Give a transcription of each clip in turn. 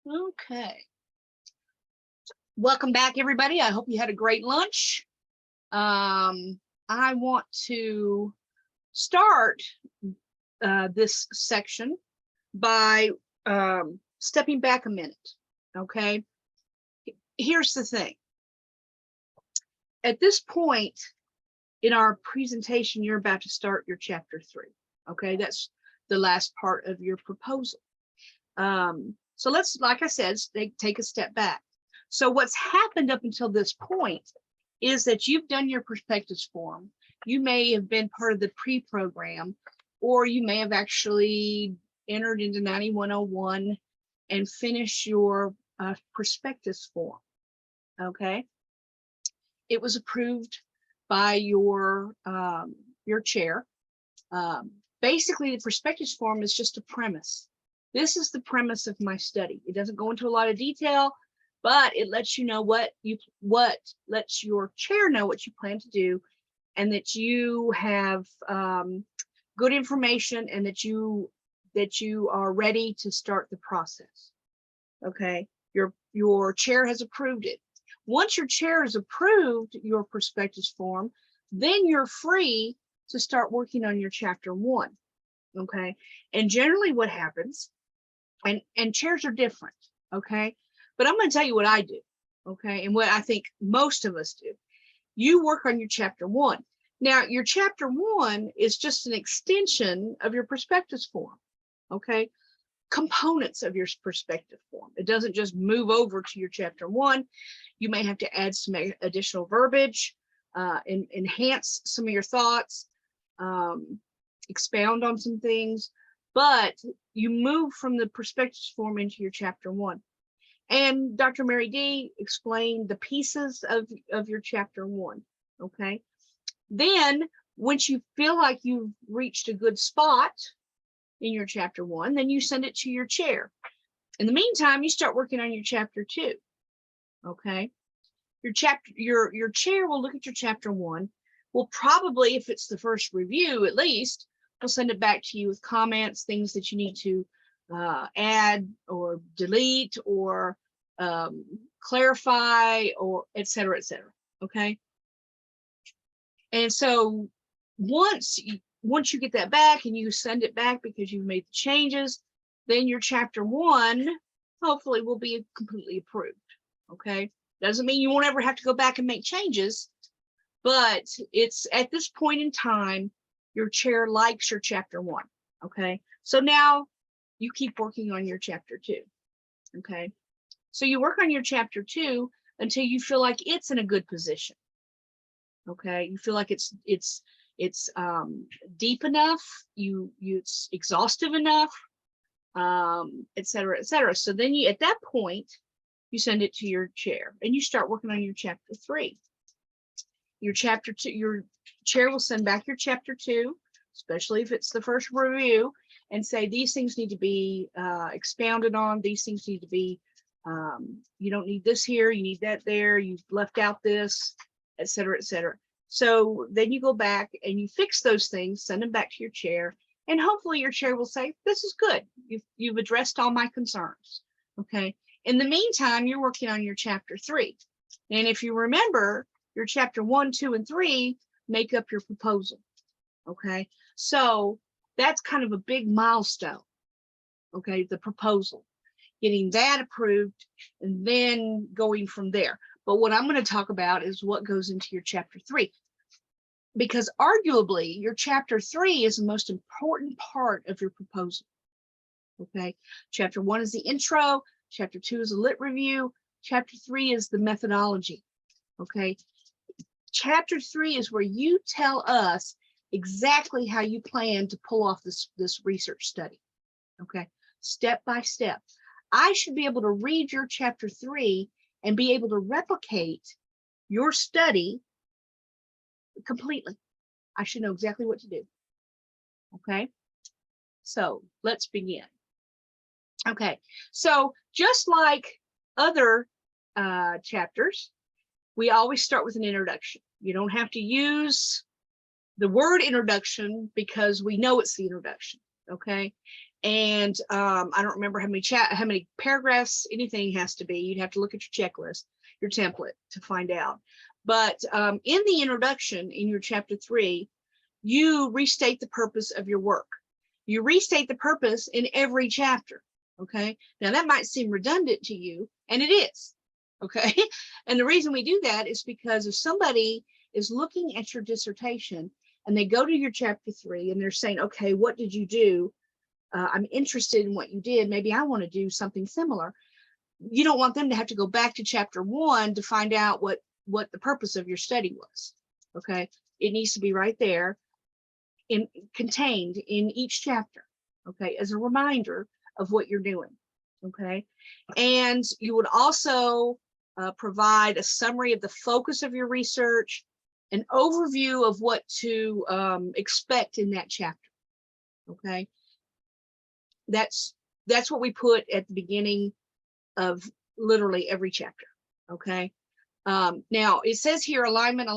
Okay. Welcome back, everybody. I hope you had a great lunch. I want to start this section by stepping back a minute. Okay. Here's the thing. At this point in our presentation, you're about to start your chapter 3. Okay. That's the last part of your proposal. So let's, like I said, take a step back. So what's happened up until this point is that you've done your prospectus form. You may have been part of the pre-program, or you may have actually entered into 9101 and finished your prospectus form. Okay. It was approved by your chair. Basically, the prospectus form is just a premise. This is the premise of my study. It doesn't go into a lot of detail, but it lets you know what lets your chair know what you plan to do, and that you have good information, and that you are ready to start the process. Okay, your chair has approved it. Once your chair has approved your prospectus form, then you're free to start working on your chapter 1. Okay, and generally what happens, and chairs are different, okay, but I'm going to tell you what I do, okay, and what I think most of us do. You work on your chapter 1. Now, your chapter 1 is just an extension of your prospectus form, okay, components of your prospectus form. It doesn't just move over to your chapter 1. You may have to add some additional verbiage, and enhance some of your thoughts, expound on some things, but you move from the prospectus form into your chapter 1. And Dr. Mary D explained the pieces of your chapter 1. Okay. Then once you feel like you've reached a good spot in your chapter 1, then you send it to your chair. In the meantime, you start working on your chapter 2. Okay. Your chair will look at your chapter 1. Will probably, if it's the first review at least, we'll send it back to you with comments, things that you need to add or delete or clarify, or et cetera, okay? And so once you get that back and you send it back because you've made the changes, then your chapter 1 hopefully will be completely approved, okay? Doesn't mean you won't ever have to go back and make changes, but it's at this point in time, your chair likes your chapter 1, okay? So now you keep working on your chapter 2, okay? So you work on your chapter 2 until you feel like it's in a good position, okay? You feel like it's deep enough, it's exhaustive enough, et cetera, et cetera. So then at that point, you send it to your chair and you start working on your chapter 3. Your chapter 2, your chair will send back your chapter 2, especially if it's the first review, and say these things need to be expounded on. These things need to be, you don't need this here, you need that there, you've left out this, et cetera, et cetera. So then you go back and you fix those things, send them back to your chair, and hopefully your chair will say, this is good. You've addressed all my concerns, okay? In the meantime, you're working on your chapter 3. And if you remember, your chapter 1, 2, and 3 make up your proposal, okay? So that's kind of a big milestone, okay? The proposal, getting that approved, and then going from there. But what I'm going to talk about is what goes into your chapter 3, because arguably your chapter 3 is the most important part of your proposal, okay? Chapter 1 is the intro, chapter 2 is a lit review, chapter 3 is the methodology, okay? Chapter 3 is where you tell us exactly how you plan to pull off this research study, okay? Step by step. I should be able to read your chapter 3 and be able to replicate your study completely. I should know exactly what to do, okay? So let's begin. Okay, so just like other chapters, we always start with an introduction. You don't have to use the word introduction because we know it's the introduction, okay? And I don't remember how many paragraphs anything has to be. You'd have to look at your checklist, your template to find out. But in the introduction, in your chapter 3, you restate the purpose of your work. You restate the purpose in every chapter. Okay. Now that might seem redundant to you, and it is. Okay. And the reason we do that is because if somebody is looking at your dissertation and they go to your chapter 3 and they're saying, okay, what did you do? I'm interested in what you did. Maybe I want to do something similar. You don't want them to have to go back to chapter 1 to find out what the purpose of your study was. Okay. It needs to be right there, contained in each chapter. Okay. As a reminder of what you're doing. Okay. And you would also provide a summary of the focus of your research, an overview of what to expect in that chapter. Okay. That's what we put at the beginning of literally every chapter. Okay. Now it says here alignment,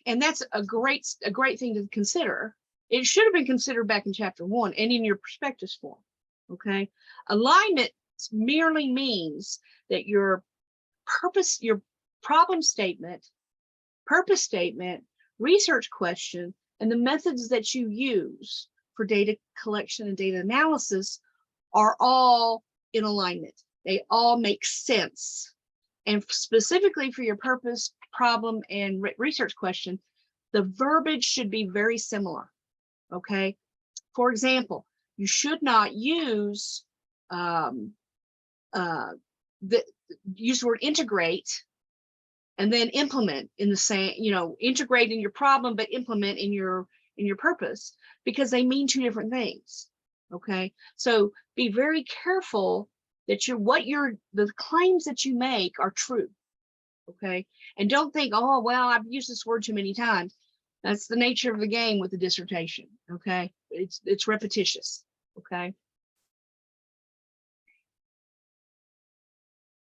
and that's a great thing to consider. It should have been considered back in chapter 1 and in your prospectus form. Okay. Alignment merely means that your purpose, your problem statement, purpose statement, research question, and the methods that you use for data collection and data analysis are all in alignment. They all make sense. And specifically for your purpose, problem, and research question, the verbiage should be very similar. Okay. For example, you should not use use the word integrate and then implement in the same, integrate in your problem, but implement in your purpose, because they mean 2 different things. Okay. So be very careful that the claims that you make are true. Okay. And don't think, oh, well, I've used this word too many times. That's the nature of the game with the dissertation. Okay. It's repetitious. Okay.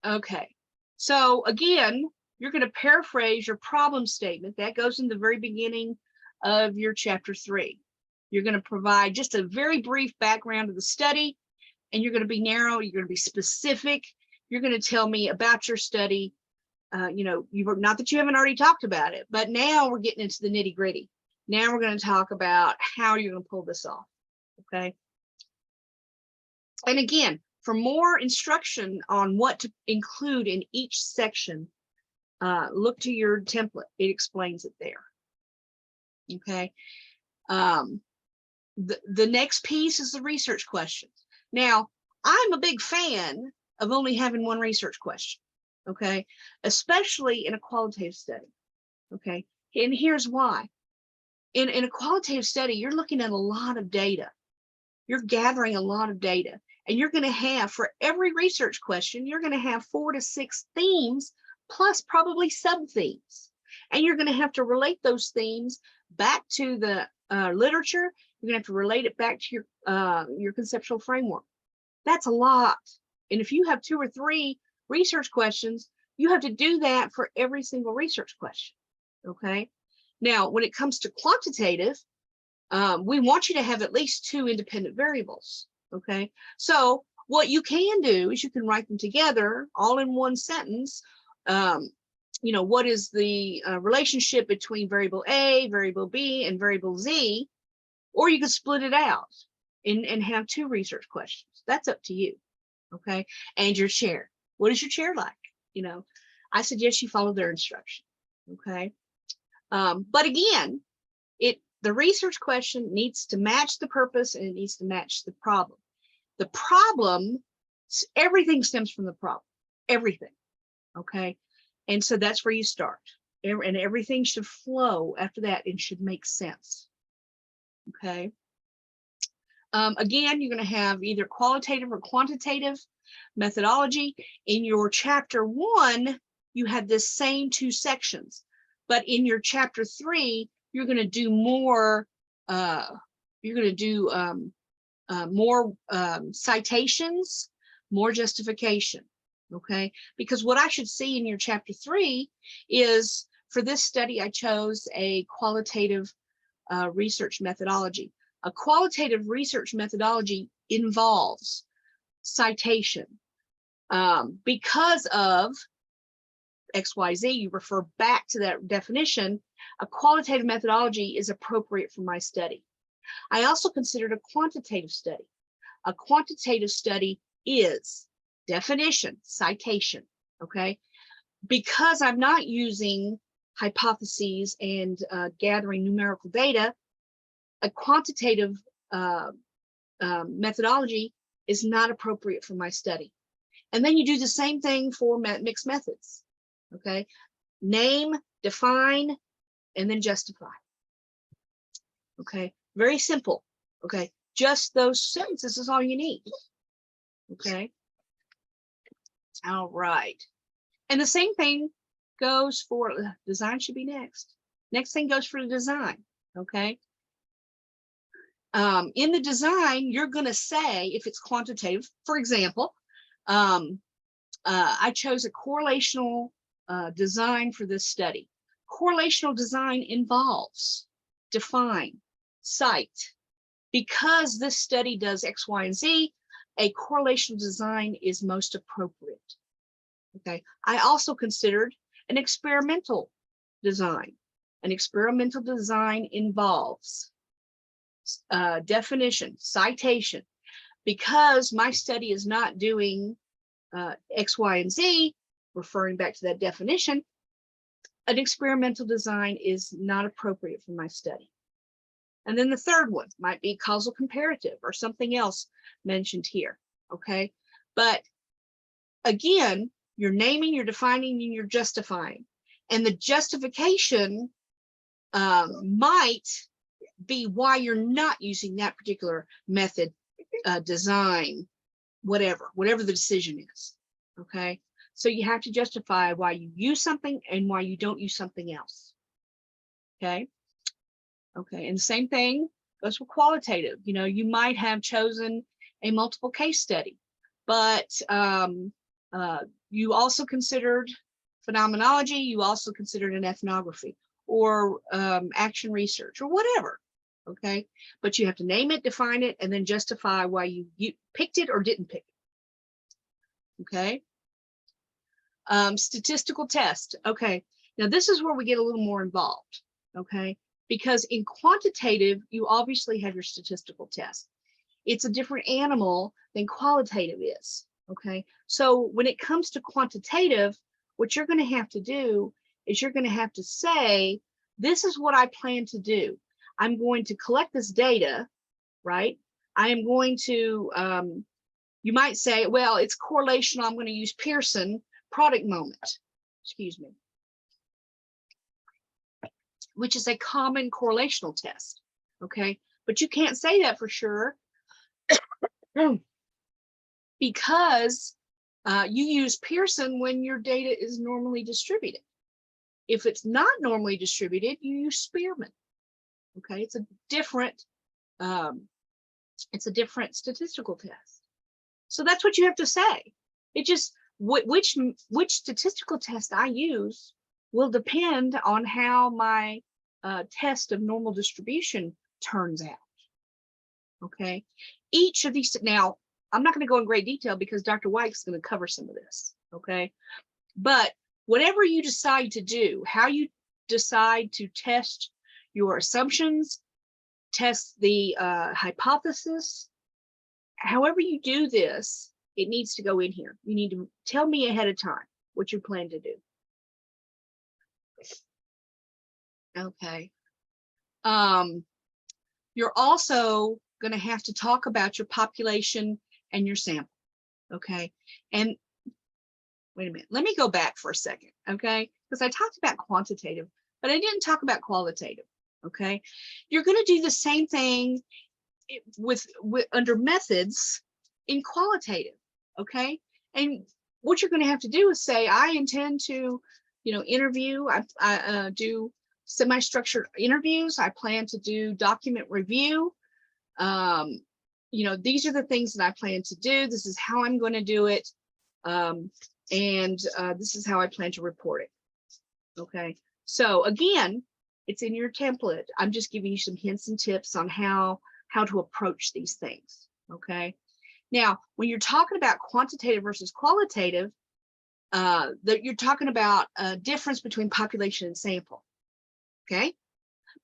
Okay. So again, you're going to paraphrase your problem statement. That goes in the very beginning of your chapter 3. You're going to provide just a very brief background of the study, and you're going to be narrow. You're going to be specific. You're going to tell me about your study. Not that you haven't already talked about it, but now we're getting into the nitty gritty. Now we're going to talk about how you're going to pull this off. Okay. And again, for more instruction on what to include in each section, look to your template. It explains it there. Okay. The next piece is the research questions. Now, I'm a big fan of only having one research question. Okay. Especially in a qualitative study. Okay. And here's why. In a qualitative study, you're looking at a lot of data. You're gathering a lot of data. And you're going to have, for every research question, you're going to have 4 to 6 themes, plus probably sub-themes. And you're going to have to relate those themes back to the literature. You're going to have to relate it back to your conceptual framework. That's a lot. And if you have 2 or 3 research questions, you have to do that for every single research question. Okay. Now, when it comes to quantitative, we want you to have at least 2 independent variables. Okay. So what you can do is you can write them together all in one sentence. What is the relationship between variable A, variable B, and variable Z? Or you could split it out and have 2 research questions. That's up to you. Okay. And your chair. What is your chair like? I suggest you follow their instruction. Okay. But again, the research question needs to match the purpose, and it needs to match the problem. The problem, everything stems from the problem, everything. Okay. And so that's where you start, and everything should flow after that and should make sense. Okay. Again, you're going to have either qualitative or quantitative methodology. In your chapter 1, you have the same 2 sections, but in your chapter 3, you're going to do more. You're going to do more citations, more justification. Okay, because what I should see in your chapter 3 is, for this study, I chose a qualitative research methodology. A qualitative research methodology involves citation. Because of XYZ, you refer back to that definition, a qualitative methodology is appropriate for my study. I also considered a quantitative study. A quantitative study is definition, citation, okay? Because I'm not using hypotheses and gathering numerical data, a quantitative methodology is not appropriate for my study. And then you do the same thing for mixed methods, okay? Name, define, and then justify. Okay, very simple. Okay, just those sentences is all you need. Okay, all right. And the same thing goes for design. Should be next. Next thing goes for the design. Okay. In the design, you're going to say, if it's quantitative, for example, I chose a correlational design for this study. Correlational design involves define, cite. Because this study does X, Y, and Z, a correlational design is most appropriate. Okay. I also considered an experimental design. An experimental design involves definition, citation. Because my study is not doing X, Y, and Z, referring back to that definition, an experimental design is not appropriate for my study. And then the third one might be causal comparative or something else mentioned here, okay? But again, you're naming, you're defining, and you're justifying. And the justification might be why you're not using that particular method, design, whatever the decision is, okay? So you have to justify why you use something and why you don't use something else, okay? Okay, and the same thing goes for qualitative. You know, you might have chosen a multiple case study, but you also considered phenomenology, you also considered an ethnography or action research or whatever, okay? But you have to name it, define it, and then justify why you picked it or didn't pick it, okay? Statistical test, okay. Now this is where we get a little more involved, okay? Because in quantitative, you obviously have your statistical test. It's a different animal than qualitative is, okay? So when it comes to quantitative, what you're going to have to do is you're going to have to say, this is what I plan to do. I'm going to collect this data, right? I am going to, you might say, well, it's correlational. I'm going to use Pearson product moment, excuse me, which is a common correlational test, okay? But you can't say that for sure because you use Pearson when your data is normally distributed. If it's not normally distributed, you use Spearman, okay? It's a different statistical test. So that's what you have to say. It just, which statistical test I use will depend on how my test of normal distribution turns out, okay? Each of these, now, I'm not going to go in great detail because Dr. White's going to cover some of this, okay? But whatever you decide to do, how you decide to test your assumptions, test the hypothesis, however you do this, it needs to go in here. You need to tell me ahead of time what you plan to do. Okay. You're also going to have to talk about your population and your sample. Okay. And wait a minute, let me go back for a second. Okay. Because I talked about quantitative, but I didn't talk about qualitative. Okay. You're going to do the same thing with under methods in qualitative. Okay. And what you're going to have to do is say, I intend to, you know, interview, I do semi-structured interviews. I plan to do document review. You know, these are the things that I plan to do. This is how I'm going to do it. And this is how I plan to report it. Okay. So again, it's in your template. I'm just giving you some hints and tips on how how to approach these things. Okay. Now, when you're talking about quantitative versus qualitative, that you're talking about a difference between population and sample. Okay.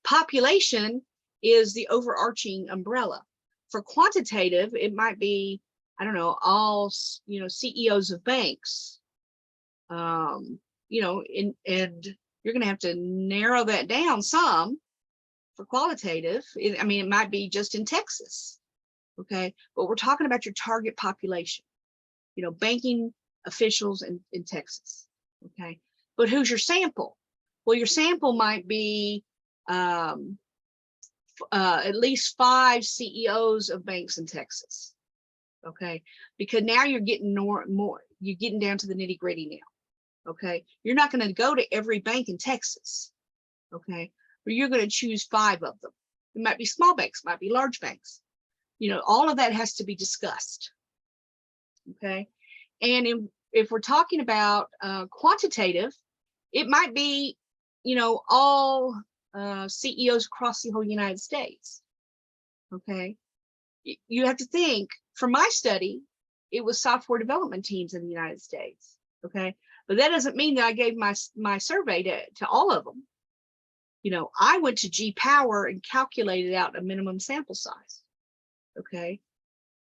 Population is the overarching umbrella. For quantitative, it might be, I don't know, all, CEOs of banks, and you're going to have to narrow that down some for qualitative. It might be just in Texas. Okay. But we're talking about your target population, banking officials in Texas. Okay. But who's your sample? Well, your sample might be at least 5 CEOs of banks in Texas. Okay. Because now you're getting more, you're getting down to the nitty gritty now. Okay. You're not going to go to every bank in Texas. Okay. But you're going to choose 5 of them. It might be small banks, might be large banks. All of that has to be discussed. Okay. And if we're talking about quantitative, it might be, all CEOs across the whole United States. Okay. You have to think, for my study, it was software development teams in the United States. Okay. But that doesn't mean that I gave my survey to all of them. I went to G-Power and calculated out a minimum sample size. Okay.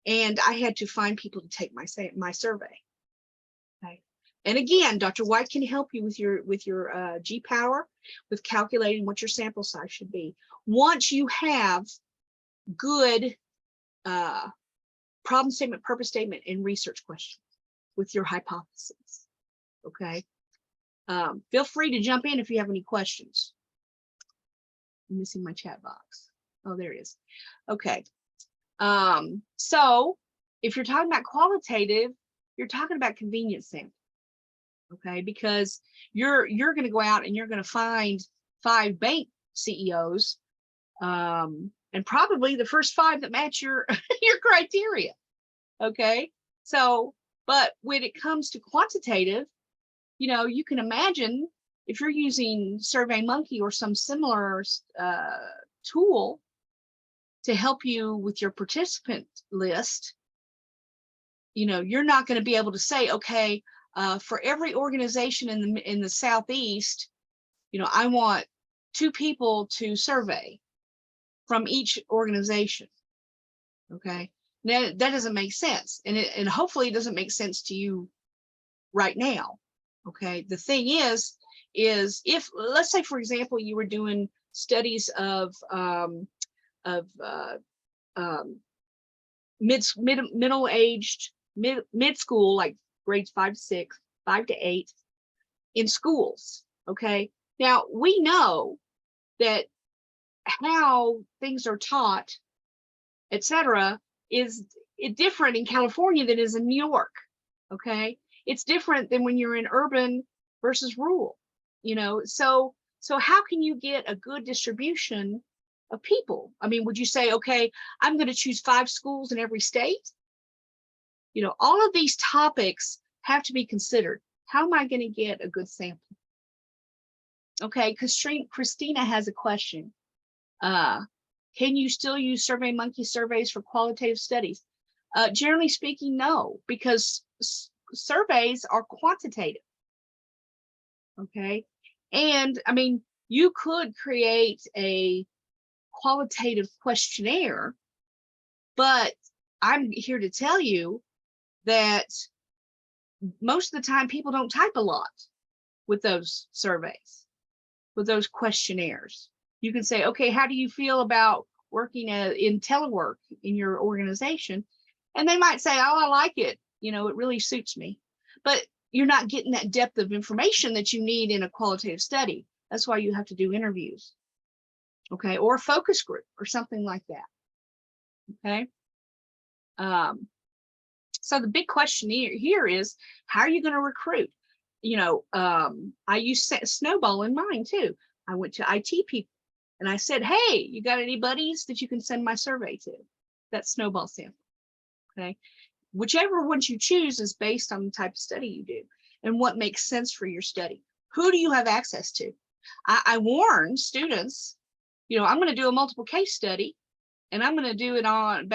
And I had to find people to take my survey. Okay. And again, Dr. White can help you with your G-Power, with calculating what your sample size should be. Once you have good problem statement, purpose statement, and research questions with your hypotheses. Okay. Feel free to jump in if you have any questions. I'm missing my chat box. Oh, there it is. Okay. So if you're talking about qualitative, you're talking about convenience sample. Okay, because you're going to go out and you're going to find 5 bank CEOs, and probably the first 5 that match your your criteria. Okay, so but when it comes to quantitative, you can imagine if you're using SurveyMonkey or some similar tool to help you with your participant list, you're not going to be able to say, okay, for every organization in the Southeast, I want 2 people to survey from each organization. Okay, now that doesn't make sense, and hopefully it doesn't make sense to you right now. Okay, the thing is if, let's say, for example, you were doing studies of middle-aged, mid-school, like grades 5 to 6, 5 to 8 in schools. Okay. Now we know that how things are taught, etc., is different in California than is in New York. Okay. It's different than when you're in urban versus rural, so how can you get a good distribution of people? Would you say, okay, I'm going to choose 5 schools in every state? All of these topics have to be considered. How am I going to get a good sample? Okay, because Christina has a question. Can you still use SurveyMonkey surveys for qualitative studies? Generally speaking, no, because surveys are quantitative. Okay, and you could create a qualitative questionnaire, but I'm here to tell you that most of the time people don't type a lot with those surveys, with those questionnaires. You can say, okay, how do you feel about working in telework in your organization? And they might say, oh, I like it. It really suits me. But you're not getting that depth of information that you need in a qualitative study. That's why you have to do interviews. Okay, or a focus group or something like that. Okay. So the big question here is, how are you going to recruit? I use Snowball in mine too. I went to IT people and I said, hey, you got any buddies that you can send my survey to? That's Snowball sample. Okay. Whichever ones you choose is based on the type of study you do and what makes sense for your study. Who do you have access to? I warn students, I'm going to do a multiple case study. and I'm going to do it on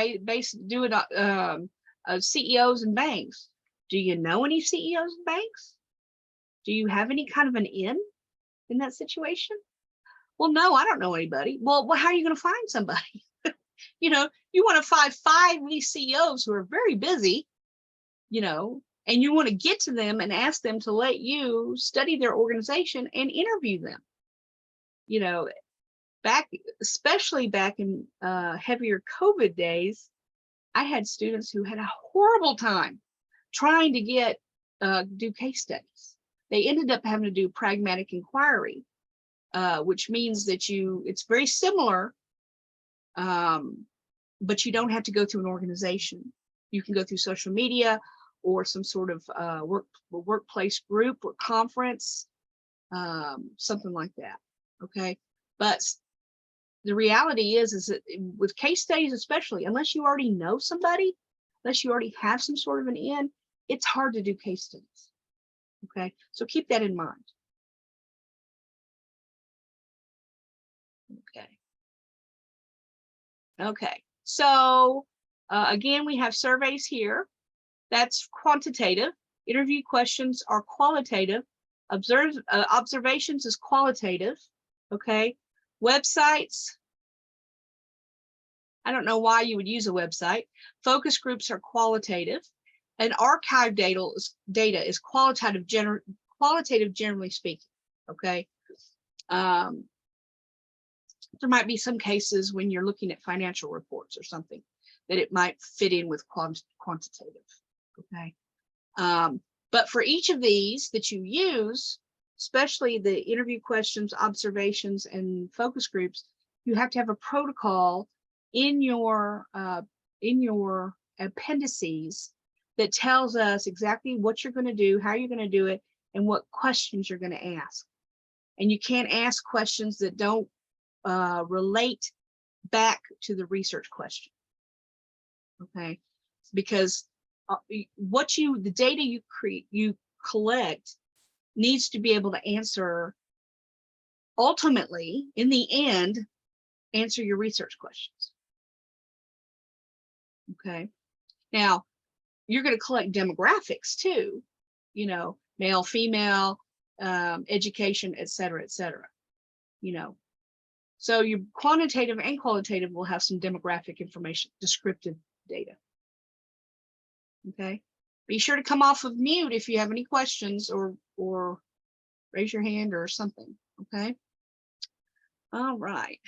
CEOs and banks. Do you know any CEOs and banks? Do you have any kind of an in that situation? Well, no, I don't know anybody. Well, how are you going to find somebody? You know, you want to find 5 of these CEOs who are very busy, you know, and you want to get to them and ask them to let you study their organization and interview them. You know, especially back in heavier COVID days, I had students who had a horrible time trying to do case studies. They ended up having to do pragmatic inquiry, which means that it's very similar, but you don't have to go through an organization. You can go through social media or some sort of workplace group or conference, something like that. Okay, but the reality is that with case studies, especially, unless you already know somebody, unless you already have some sort of an in, it's hard to do case studies. Okay, so keep that in mind. Okay, so again, we have surveys here. That's quantitative. Interview questions are qualitative. Observations is qualitative. Okay, websites, I don't know why you would use a website. Focus groups are qualitative, and archive data is qualitative, generally speaking. Okay, there might be some cases when you're looking at financial reports or something that it might fit in with quantitative. Okay, but for each of these that you use, especially the interview questions, observations, and focus groups, you have to have a protocol in your appendices that tells us exactly what you're going to do, how you're going to do it, and what questions you're going to ask. And you can't ask questions that don't relate back to the research question. Okay, because the data you collect needs to be able to answer, ultimately, in the end, answer your research questions. Okay, now you're going to collect demographics too, you know, male, female, education, et cetera, you know. So your quantitative and qualitative will have some demographic information, descriptive data. Okay, be sure to come off of mute if you have any questions, or raise your hand or something. Okay, all right.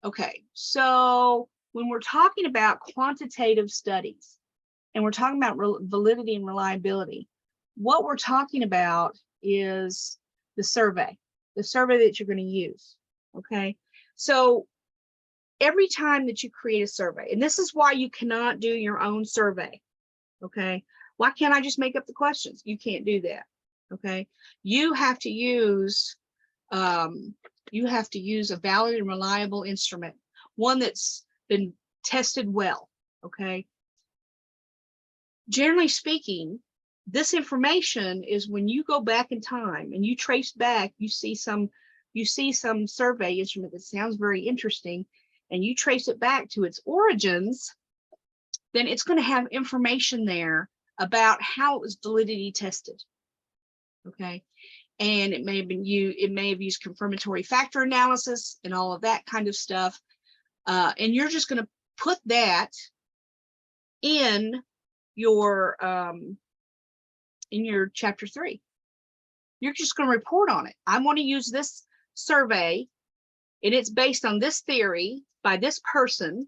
Okay, so when we're talking about quantitative studies and we're talking about validity and reliability, what we're talking about is the survey that you're going to use. Okay, so every time that you create a survey, and this is why you cannot do your own survey. Okay, why can't I just make up the questions? You can't do that. Okay, you have to use a valid and reliable instrument, one that's been tested well. Okay, generally speaking, this information is when you go back in time and you trace back, you see some survey instrument that sounds very interesting, and you trace it back to its origins, then it's going to have information there about how it was validity tested. Okay, and it may have used confirmatory factor analysis and all of that kind of stuff, and you're just going to put that in your chapter 3. You're just going to report on it. I want to use this survey, and it's based on this theory by this person,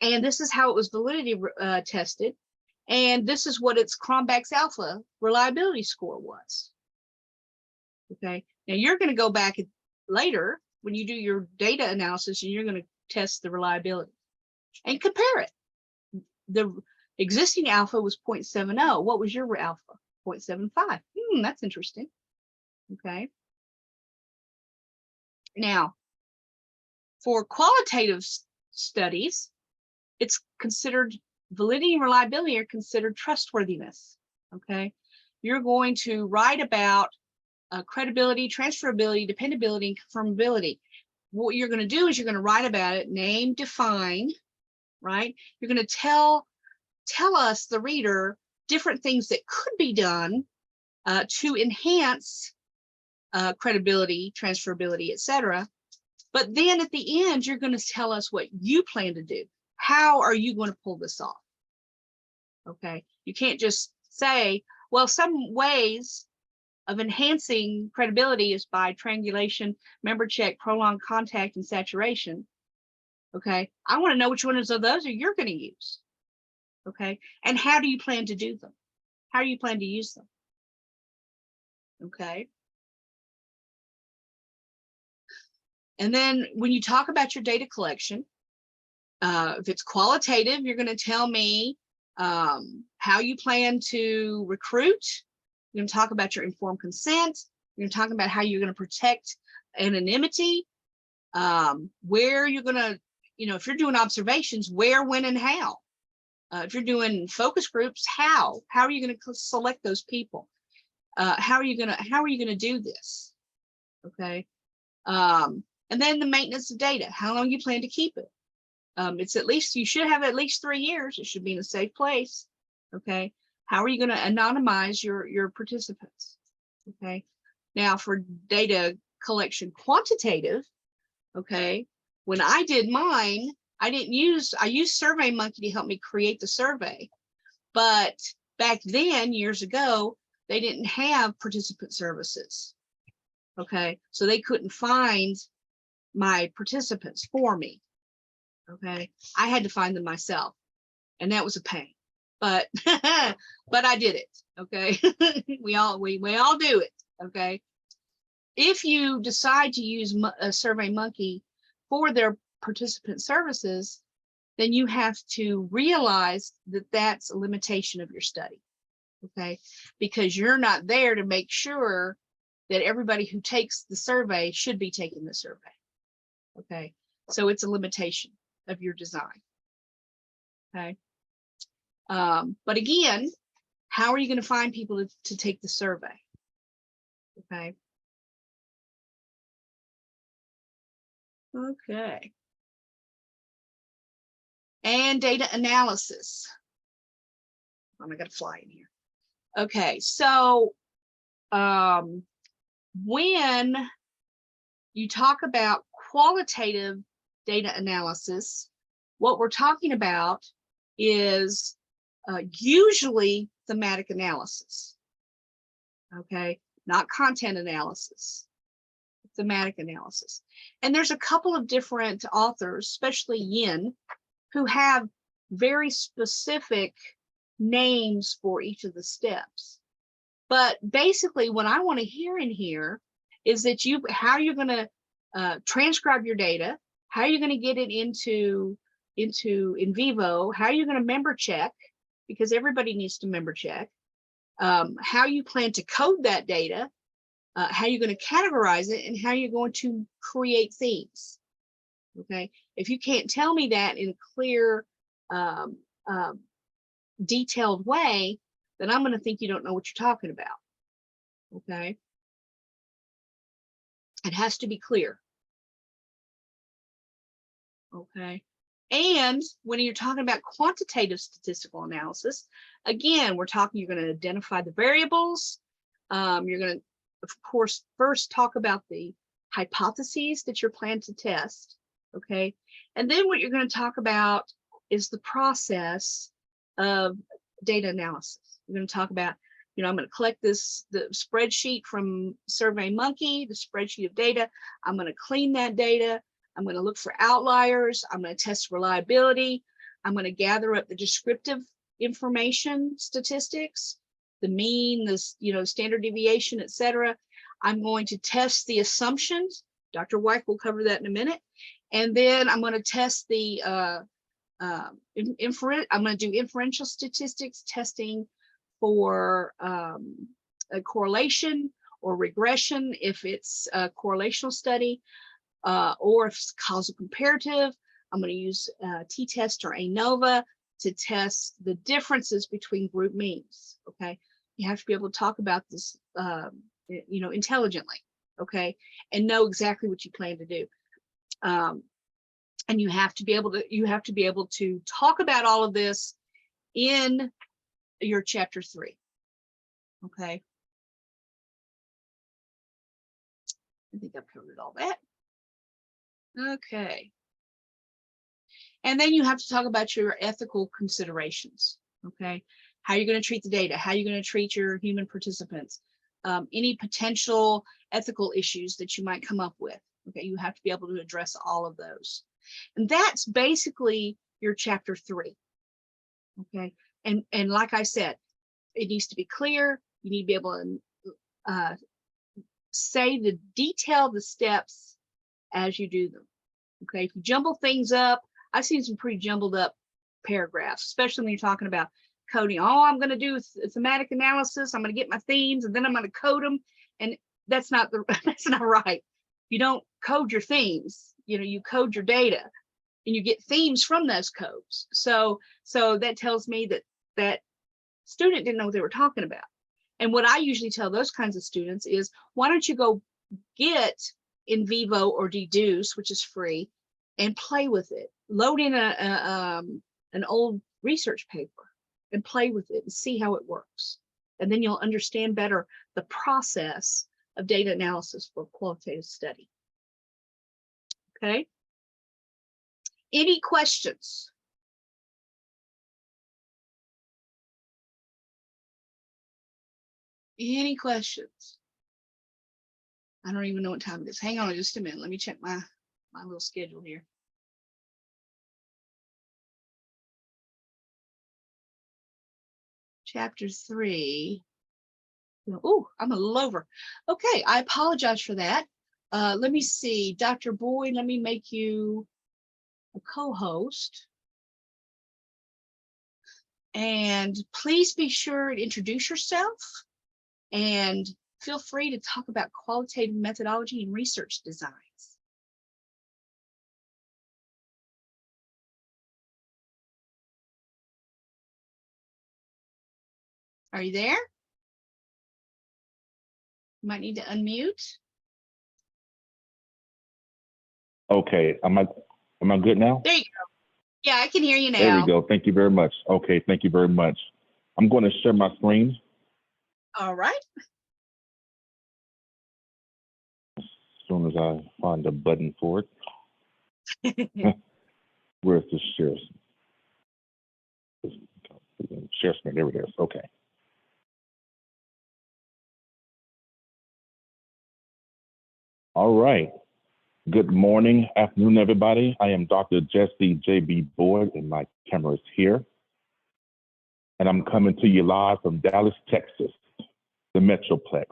and this is how it was validity tested, and this is what its Cronbach's alpha reliability score was. Okay, now you're going to go back later when you do your data analysis, and you're going to test the reliability and compare it. The existing alpha was 0.70. What was your alpha? 0.75. That's interesting. Okay, now for qualitative studies, it's considered validity and reliability are considered trustworthiness. Okay, you're going to write about credibility, transferability, dependability, and confirmability. what you're going to do is you're going to write about it, name, define, right? You're going to tell us, the reader, different things that could be done to enhance credibility, transferability, etc. But then at the end, you're going to tell us what you plan to do. How are you going to pull this off? Okay, you can't just say, well, some ways of enhancing credibility is by triangulation, member check, prolonged contact, and saturation. Okay, I want to know which ones of those are you're going to use. Okay, and how do you plan to do them? How do you plan to use them? Okay. And then when you talk about your data collection, if it's qualitative, you're going to tell me how you plan to recruit. You're going to talk about your informed consent. You're going to talk about how you're going to protect anonymity, where you're going to, if you're doing observations, where, when, and how. If you're doing focus groups, how are you going to select those people? How are you going to do this? Okay. And then the maintenance of data, how long you plan to keep it. It's at least, you should have at least 3 years. It should be in a safe place. Okay. How are you going to anonymize your participants? Okay. Now for data collection quantitative, okay, when I did mine, I used SurveyMonkey to help me create the survey. But back then, years ago, they didn't have participant services. Okay. So they couldn't find my participants for me. Okay. I had to find them myself, and that was a pain, but but I did it. Okay. we all do it. Okay. If you decide to use SurveyMonkey for their participant services, then you have to realize that that's a limitation of your study. Okay. Because you're not there to make sure that everybody who takes the survey should be taking the survey. Okay. So it's a limitation of your design. Okay. But again, how are you going to find people to take the survey? Okay. Okay. And data analysis. I got to fly in here. Okay. So when you talk about qualitative data analysis, what we're talking about is usually thematic analysis. Okay, not content analysis, thematic analysis. And there's a couple of different authors, especially Yin, who have very specific names for each of the steps. But basically what I want to hear in here is that how you're going to transcribe your data, how you're going to get it into in vivo, how you're going to member check, because everybody needs to member check, how you plan to code that data, how you're going to categorize it, and how you're going to create themes. Okay, if you can't tell me that in a clear, detailed way, then I'm going to think you don't know what you're talking about. Okay, it has to be clear. Okay. And when you're talking about quantitative statistical analysis, again, you're going to identify the variables. You're going to, of course, first talk about the hypotheses that you're planning to test. Okay. And then what you're going to talk about is the process of data analysis. You're going to talk about, I'm going to collect the spreadsheet from SurveyMonkey, the spreadsheet of data. I'm going to clean that data. I'm going to look for outliers. I'm going to test reliability. I'm going to gather up the descriptive information statistics, the mean, the standard deviation, etc. I'm going to test the assumptions. Dr. White will cover that in a minute. And then I'm going to test the I'm going to do inferential statistics testing for a correlation or regression if it's a correlational study. Or if it's causal comparative, I'm going to use t-test or ANOVA to test the differences between group means. Okay, you have to be able to talk about this, intelligently. Okay, and know exactly what you plan to do. And you have to be able to talk about all of this in your chapter 3. Okay. I think I've covered all that. Okay. And then you have to talk about your ethical considerations. Okay. How you're going to treat the data, how you're going to treat your human participants, any potential ethical issues that you might come up with. Okay. You have to be able to address all of those. And that's basically your chapter 3. Okay. And like I said, it needs to be clear. You need to be able to say the steps as you do them. Okay. If you jumble things up, I've seen some pretty jumbled up paragraphs, especially when you're talking about coding. Oh, I'm going to do thematic analysis. I'm going to get my themes and then I'm going to code them. And that's not right. You don't code your themes. You code your data and you get themes from those codes. So that tells me that student didn't know what they were talking about. And what I usually tell those kinds of students is, why don't you go get In Vivo or Deduce, which is free, and play with it. Load in an old research paper and play with it and see how it works. And then you'll understand better the process of data analysis for qualitative study. Okay. Any questions? Any questions? I don't even know what time it is. Hang on just a minute. Let me check my little schedule here. Chapter 3. Oh, I'm a little over. Okay, I apologize for that. Let me see, Dr. Boyd, let me make you a co-host. And please be sure to introduce yourself and feel free to talk about qualitative methodology and research designs. Are you there? You might need to unmute. Okay, am I good now? There you go. Yeah, I can hear you now. There we go. Thank you very much. Okay, thank you very much. I'm going to share my screen. All right. As soon as I find the button for it. Where's the share? Share screen, there it is. Okay. All right. Good morning, afternoon, everybody. I am Dr. Jesse J.B. Boyd, and my camera is here. And I'm coming to you live from Dallas, Texas, the Metroplex.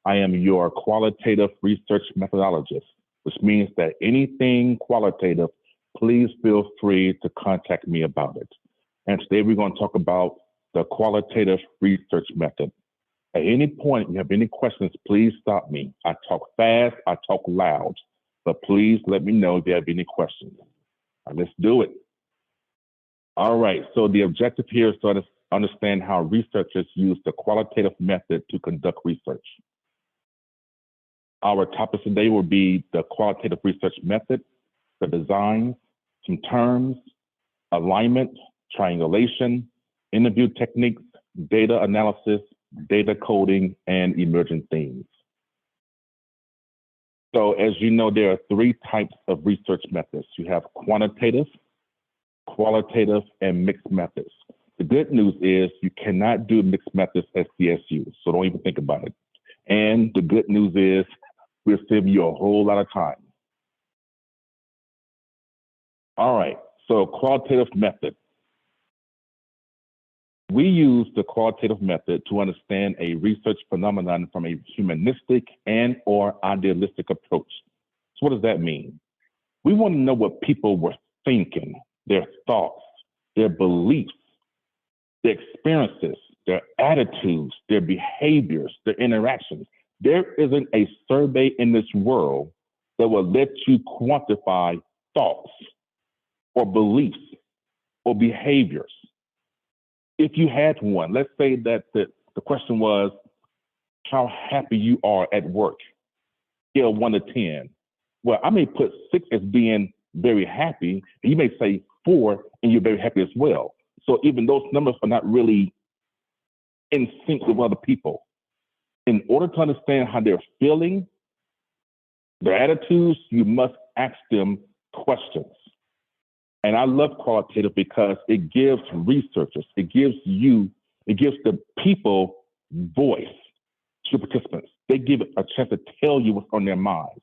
I am your qualitative research methodologist, which means that anything qualitative, please feel free to contact me about it. And today we're going to talk about the qualitative research method. At any point you have any questions, please stop me. I talk fast, I talk loud, but please let me know if you have any questions. All right, let's do it. All right, so the objective here is to understand how researchers use the qualitative method to conduct research. Our topics today will be the qualitative research method, the design, some terms, alignment, triangulation, interview techniques, data analysis, data coding, and emerging themes. So as you know, there are 3 types of research methods. You have quantitative, qualitative, and mixed methods. The good news is you cannot do mixed methods at CSU, so don't even think about it. And the good news is we'll save you a whole lot of time. All right, so qualitative method. We use the qualitative method to understand a research phenomenon from a humanistic and/or idealistic approach. So what does that mean? We want to know what people were thinking, their thoughts, their beliefs, their experiences, their attitudes, their behaviors, their interactions. There isn't a survey in this world that will let you quantify thoughts or beliefs or behaviors. If you had one, let's say that the question was how happy you are at work, scale 1 to 10. Well, I may put 6 as being very happy, and you may say 4 and you're very happy as well. So even those numbers are not really in sync with other people. In order to understand how they're feeling, their attitudes, you must ask them questions. And I love qualitative because it gives researchers, it gives the people voice to participants. They give a chance to tell you what's on their minds.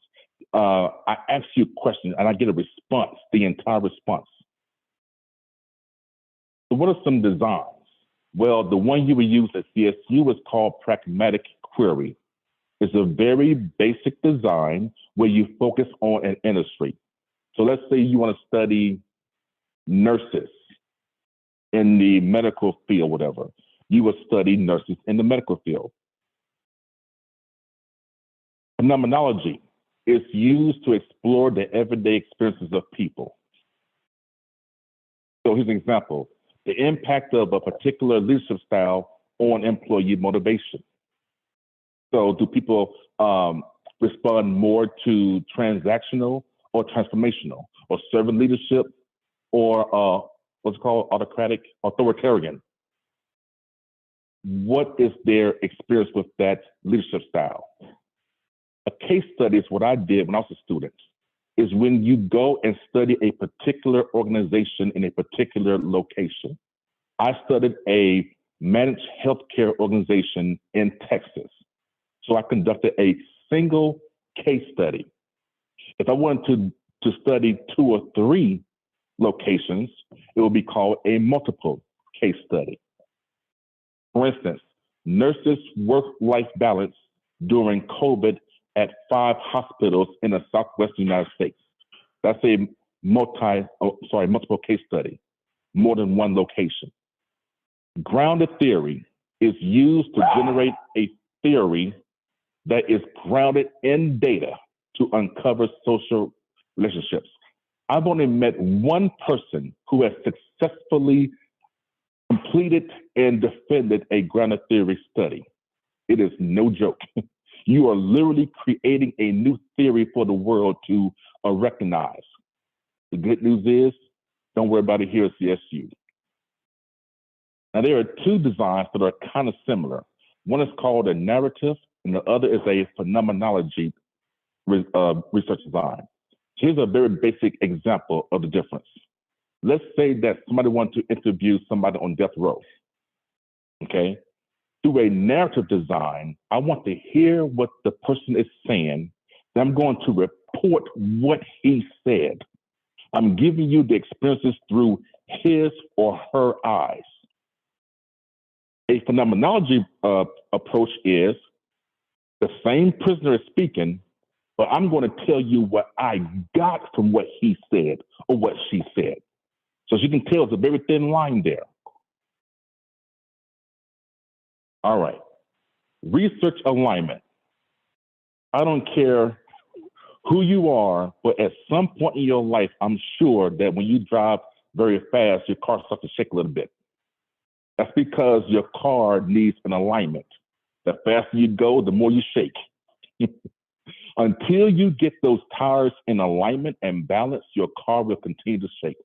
I ask you questions and I get a response, the entire response. So what are some designs? Well, the one you would use at CSU is called pragmatic query. It's a very basic design where you focus on an industry. So let's say you want to study nurses in the medical field, whatever. You would study nurses in the medical field. Phenomenology is used to explore the everyday experiences of people. So here's an example. The impact of a particular leadership style on employee motivation. So do people respond more to transactional or transformational, or servant leadership, or what's called authoritarian? What is their experience with that leadership style? A case study is what I did when I was a student, is when you go and study a particular organization in a particular location. I studied a managed healthcare organization in Texas. So I conducted a single case study. If I wanted to study 2 or 3 locations, it would be called a multiple case study. For instance, nurses' work-life balance during COVID at 5 hospitals in the Southwestern United States. That's a multiple case study, more than one location. Grounded theory is used to generate a theory that is grounded in data to uncover social relationships. I've only met one person who has successfully completed and defended a grounded theory study. It is no joke. You are literally creating a new theory for the world to recognize. The good news is, don't worry about it here at CSU. Now, there are 2 designs that are kind of similar. One is called a narrative, and the other is a phenomenology research design. Here's a very basic example of the difference. Let's say that somebody wants to interview somebody on death row. Okay? Through a narrative design, I want to hear what the person is saying, then I'm going to report what he said. I'm giving you the experiences through his or her eyes. A phenomenology approach is the same prisoner is speaking, but I'm going to tell you what I got from what he said or what she said. So as you can tell, it's a very thin line there. All right. Research alignment. I don't care who you are, but at some point in your life, I'm sure that when you drive very fast, your car starts to shake a little bit. That's because your car needs an alignment. The faster you go, the more you shake. Until you get those tires in alignment and balance, your car will continue to shake.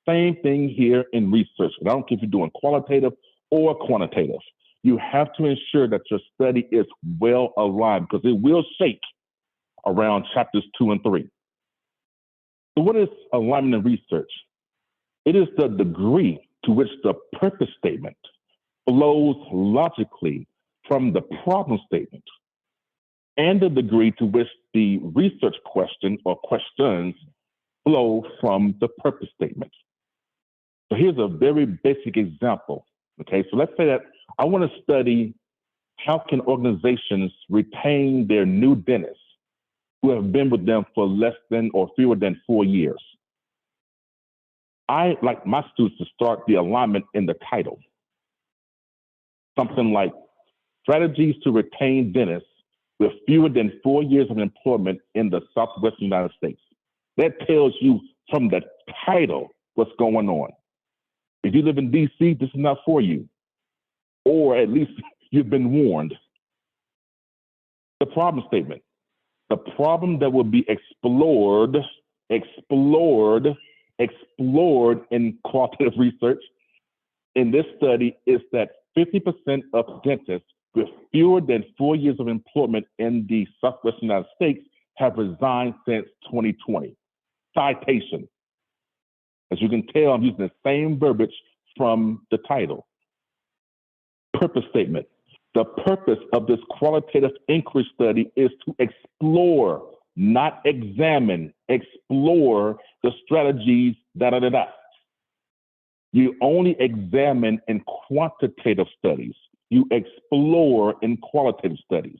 Same thing here in research. And I don't care if you're doing qualitative or quantitative. You have to ensure that your study is well aligned because it will shake around chapters 2 and 3. So what is alignment in research? It is the degree to which the purpose statement flows logically from the problem statement, and the degree to which the research question or questions flow from the purpose statement. So here's a very basic example. Okay, so let's say that I want to study how can organizations retain their new dentists who have been with them for less than or fewer than 4 years. I like my students to start the alignment in the title. Something like strategies to retain dentists with fewer than 4 years of employment in the Southwestern United States. That tells you from the title what's going on. If you live in DC, this is not for you. Or at least you've been warned. The problem statement. The problem that will be explored in qualitative research in this study is that 50% of dentists with fewer than 4 years of employment in the Southwest United States have resigned since 2020. Citation. As you can tell, I'm using the same verbiage from the title. Purpose statement. The purpose of this qualitative inquiry study is to explore, not examine, explore the strategies, da-da-da-da. You only examine in quantitative studies. You explore in qualitative studies.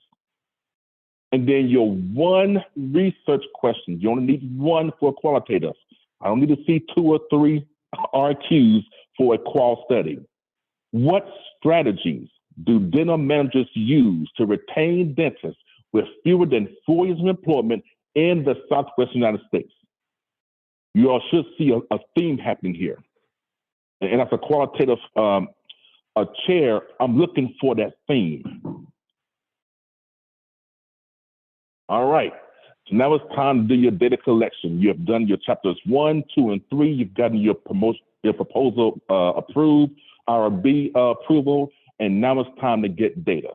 And then your one research question, you only need one for qualitative. I don't need to see 2 or 3 RQs for a qual study. What strategies do dental managers use to retain dentists with fewer than 4 years of employment in the Southwest United States? You all should see a theme happening here. And as a qualitative chair, I'm looking for that theme. All right. So now it's time to do your data collection. You have done your chapters 1, 2, and 3. You've gotten your proposal approved, RB approval, and now it's time to get data.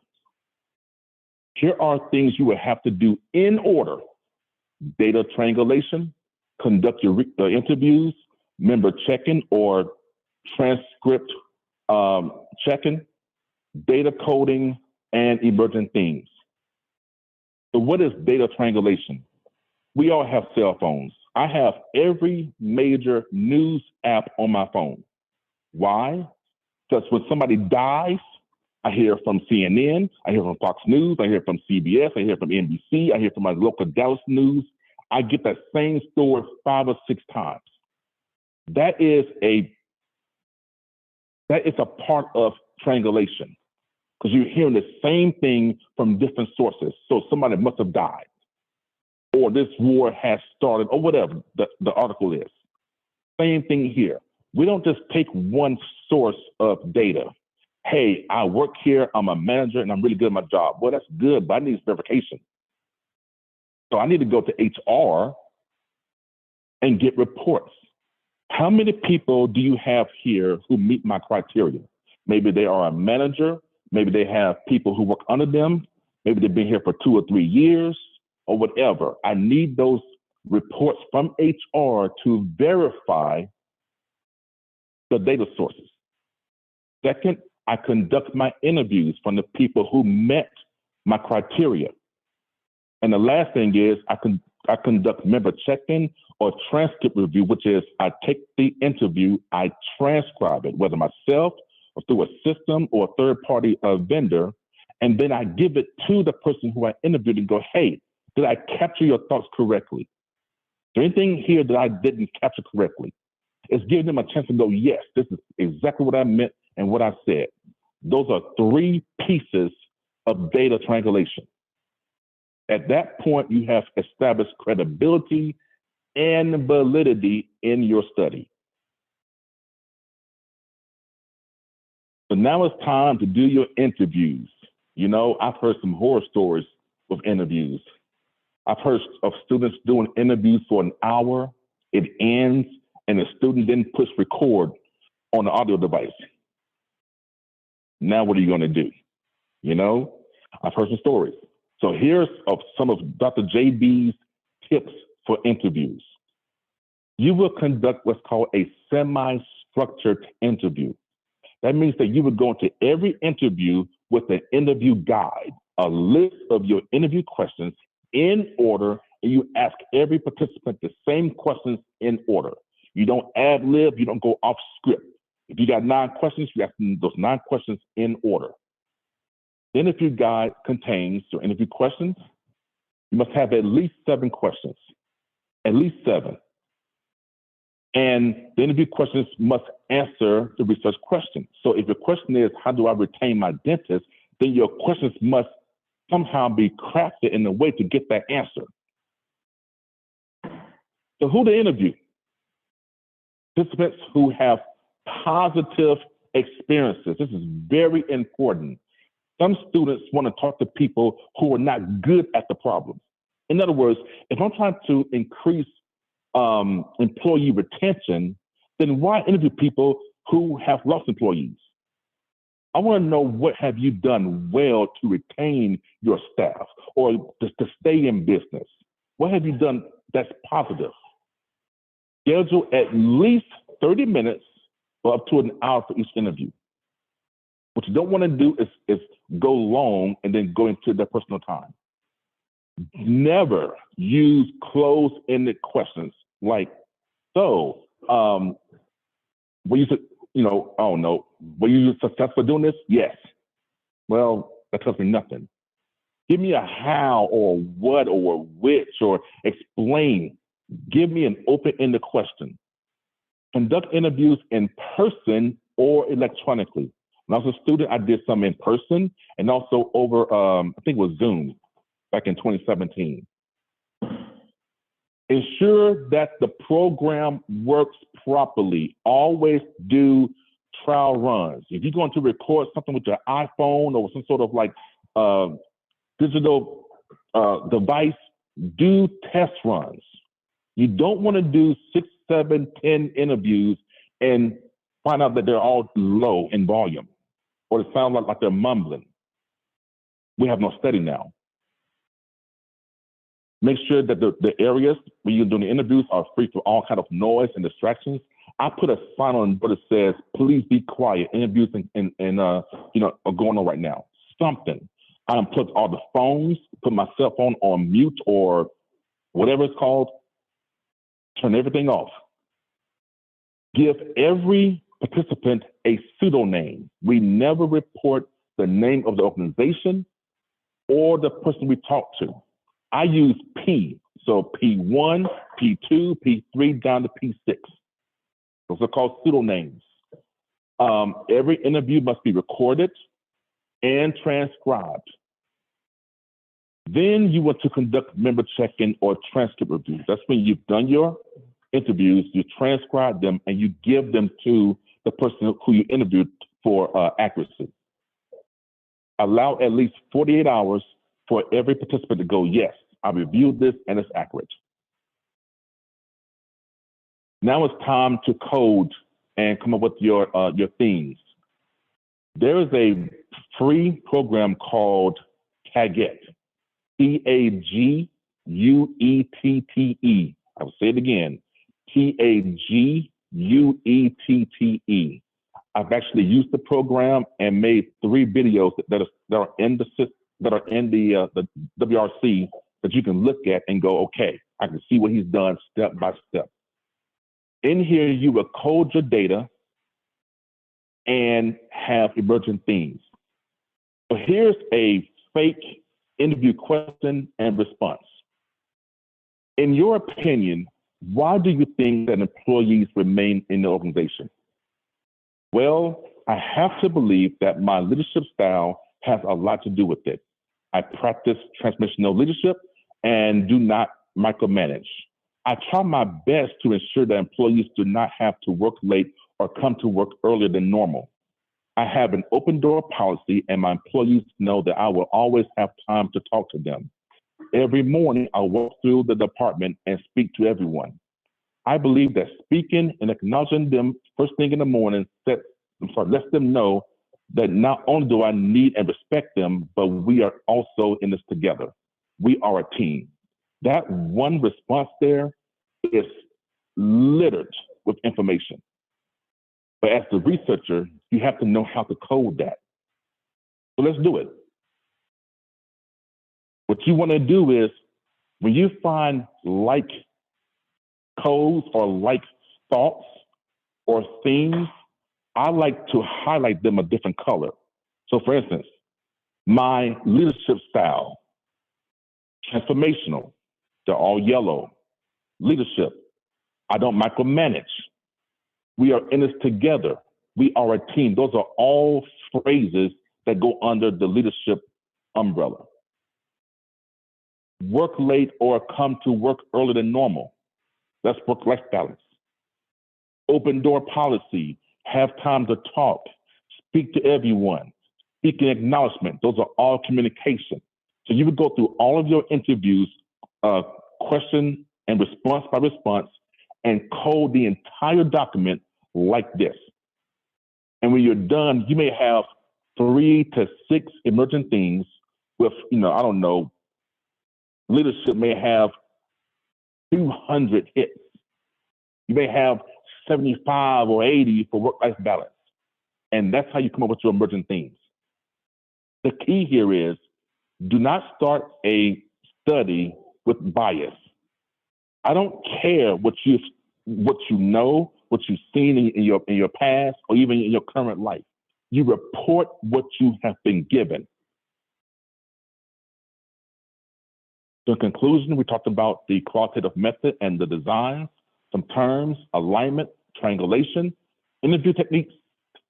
Here are things you will have to do in order: data triangulation, conduct your interviews, member checking or transcript checking, data coding, and emergent themes. So what is data triangulation? We all have cell phones. I have every major news app on my phone. Why? Because when somebody dies, I hear from CNN, I hear from Fox News, I hear from CBS, I hear from NBC, I hear from my local Dallas news. I get that same story 5 or 6 times. That is a part of triangulation, because you're hearing the same thing from different sources. So somebody must have died, or this war has started, or whatever the article is. Same thing here. We don't just take one source of data. Hey, I work here, I'm a manager, and I'm really good at my job. Well, that's good, but I need verification. So I need to go to HR and get reports. How many people do you have here who meet my criteria? Maybe they are a manager, maybe they have people who work under them, maybe they've been here for 2 or 3 years, or whatever. I need those reports from HR to verify the data sources. Second, I conduct my interviews from the people who met my criteria. And the last thing is I conduct member check-in or transcript review, which is I take the interview, I transcribe it, whether myself or through a system or a third-party vendor, and then I give it to the person who I interviewed and go, hey, did I capture your thoughts correctly? Is there anything here that I didn't capture correctly? It's giving them a chance to go, yes, this is exactly what I meant and what I said. Those are 3 pieces of data triangulation. At that point, you have established credibility and validity in your study. So now it's time to do your interviews. You know, I've heard some horror stories with interviews. I've heard of students doing interviews for an hour, it ends, and the student didn't push record on the audio device. Now what are you going to do? You know, I've heard some stories. So here's some of Dr. JB's tips for interviews. You will conduct what's called a semi-structured interview. That means that you would go into every interview with an interview guide, a list of your interview questions in order, and you ask every participant the same questions in order. You don't ad-lib, you don't go off script. If you got 9 questions, you ask them those 9 questions in order. The interview guide contains your interview questions. You must have at least 7 questions, at least 7. And the interview questions must answer the research question. So if your question is, how do I retain my dentist? Then your questions must somehow be crafted in a way to get that answer. So who to interview? Participants who have positive experiences. This is very important. Some students want to talk to people who are not good at the problem. In other words, if I'm trying to increase employee retention, then why interview people who have lost employees? I want to know, what have you done well to retain your staff or to stay in business? What have you done that's positive? Schedule at least 30 minutes or up to an hour for each interview. What you don't want to do is go long and then go into their personal time. Never use closed-ended questions like, so, were you, oh no, were you successful doing this? Yes. Well, that tells me nothing. Give me a how or what or which, or explain. Give me an open-ended question. Conduct interviews in person or electronically. When I was a student, I did some in person and also over, I think it was Zoom back in 2017. Ensure that the program works properly. Always do trial runs. If you're going to record something with your iPhone or some sort of like digital device, do test runs. You don't want to do 6, 7, 10 interviews and find out that they're all low in volume or it sounds like they're mumbling. We have no study now. Make sure that the areas where you're doing the interviews are free from all kind of noise and distractions. I put a sign on the board that says, please be quiet. Interviews and are going on right now. Something. I unplugged all the phones, put my cell phone on mute or whatever it's called. Turn everything off. Give every participant a pseudonym. We never report the name of the organization or the person we talk to. I use P, so P1, P2, P3, down to P6. Those are called pseudonyms. Every interview must be recorded and transcribed. Then you want to conduct member check-in or transcript reviews. That's when you've done your interviews, you transcribe them, and you give them to the person who you interviewed for accuracy. Allow at least 48 hours for every participant to go, yes, I reviewed this and it's accurate. Now it's time to code and come up with your themes. There is a free program called Taguette, Taguette. I will say it again, Taguette. I've actually used the program and made 3 videos that are in the WRC that you can look at and go, okay, I can see what he's done step by step. In here, you will code your data and have emergent themes. So here's a fake interview question and response. In your opinion, why do you think that employees remain in the organization? Well, I have to believe that my leadership style has a lot to do with it. I practice transformational leadership and do not micromanage. I try my best to ensure that employees do not have to work late or come to work earlier than normal. I have an open door policy, and my employees know that I will always have time to talk to them. Every morning, I walk through the department and speak to everyone. I believe that speaking and acknowledging them first thing in the morning lets them know that not only do I need and respect them, but we are also in this together. We are a team. That one response there is littered with information. But as the researcher, you have to know how to code that. So let's do it. What you want to do is, when you find like codes or like thoughts or themes, I like to highlight them a different color. So for instance, my leadership style, transformational, they're all yellow. Leadership, I don't micromanage. We are in this together. We are a team. Those are all phrases that go under the leadership umbrella. Work late or come to work earlier than normal. That's work-life balance. Open door policy, have time to talk, speak to everyone, speak in acknowledgement. Those are all communication. So you would go through all of your interviews question and response by response, and code the entire document like this. And when you're done, you may have 3 to 6 emergent themes with, I don't know, leadership may have 200 hits. You may have 75 or 80 for work-life balance. And that's how you come up with your emergent themes. The key here is do not start a study with bias. I don't care what you know, what you've seen in your past, or even in your current life. You report what you have been given. So in conclusion, we talked about the qualitative method and the designs, some terms, alignment, triangulation, interview techniques,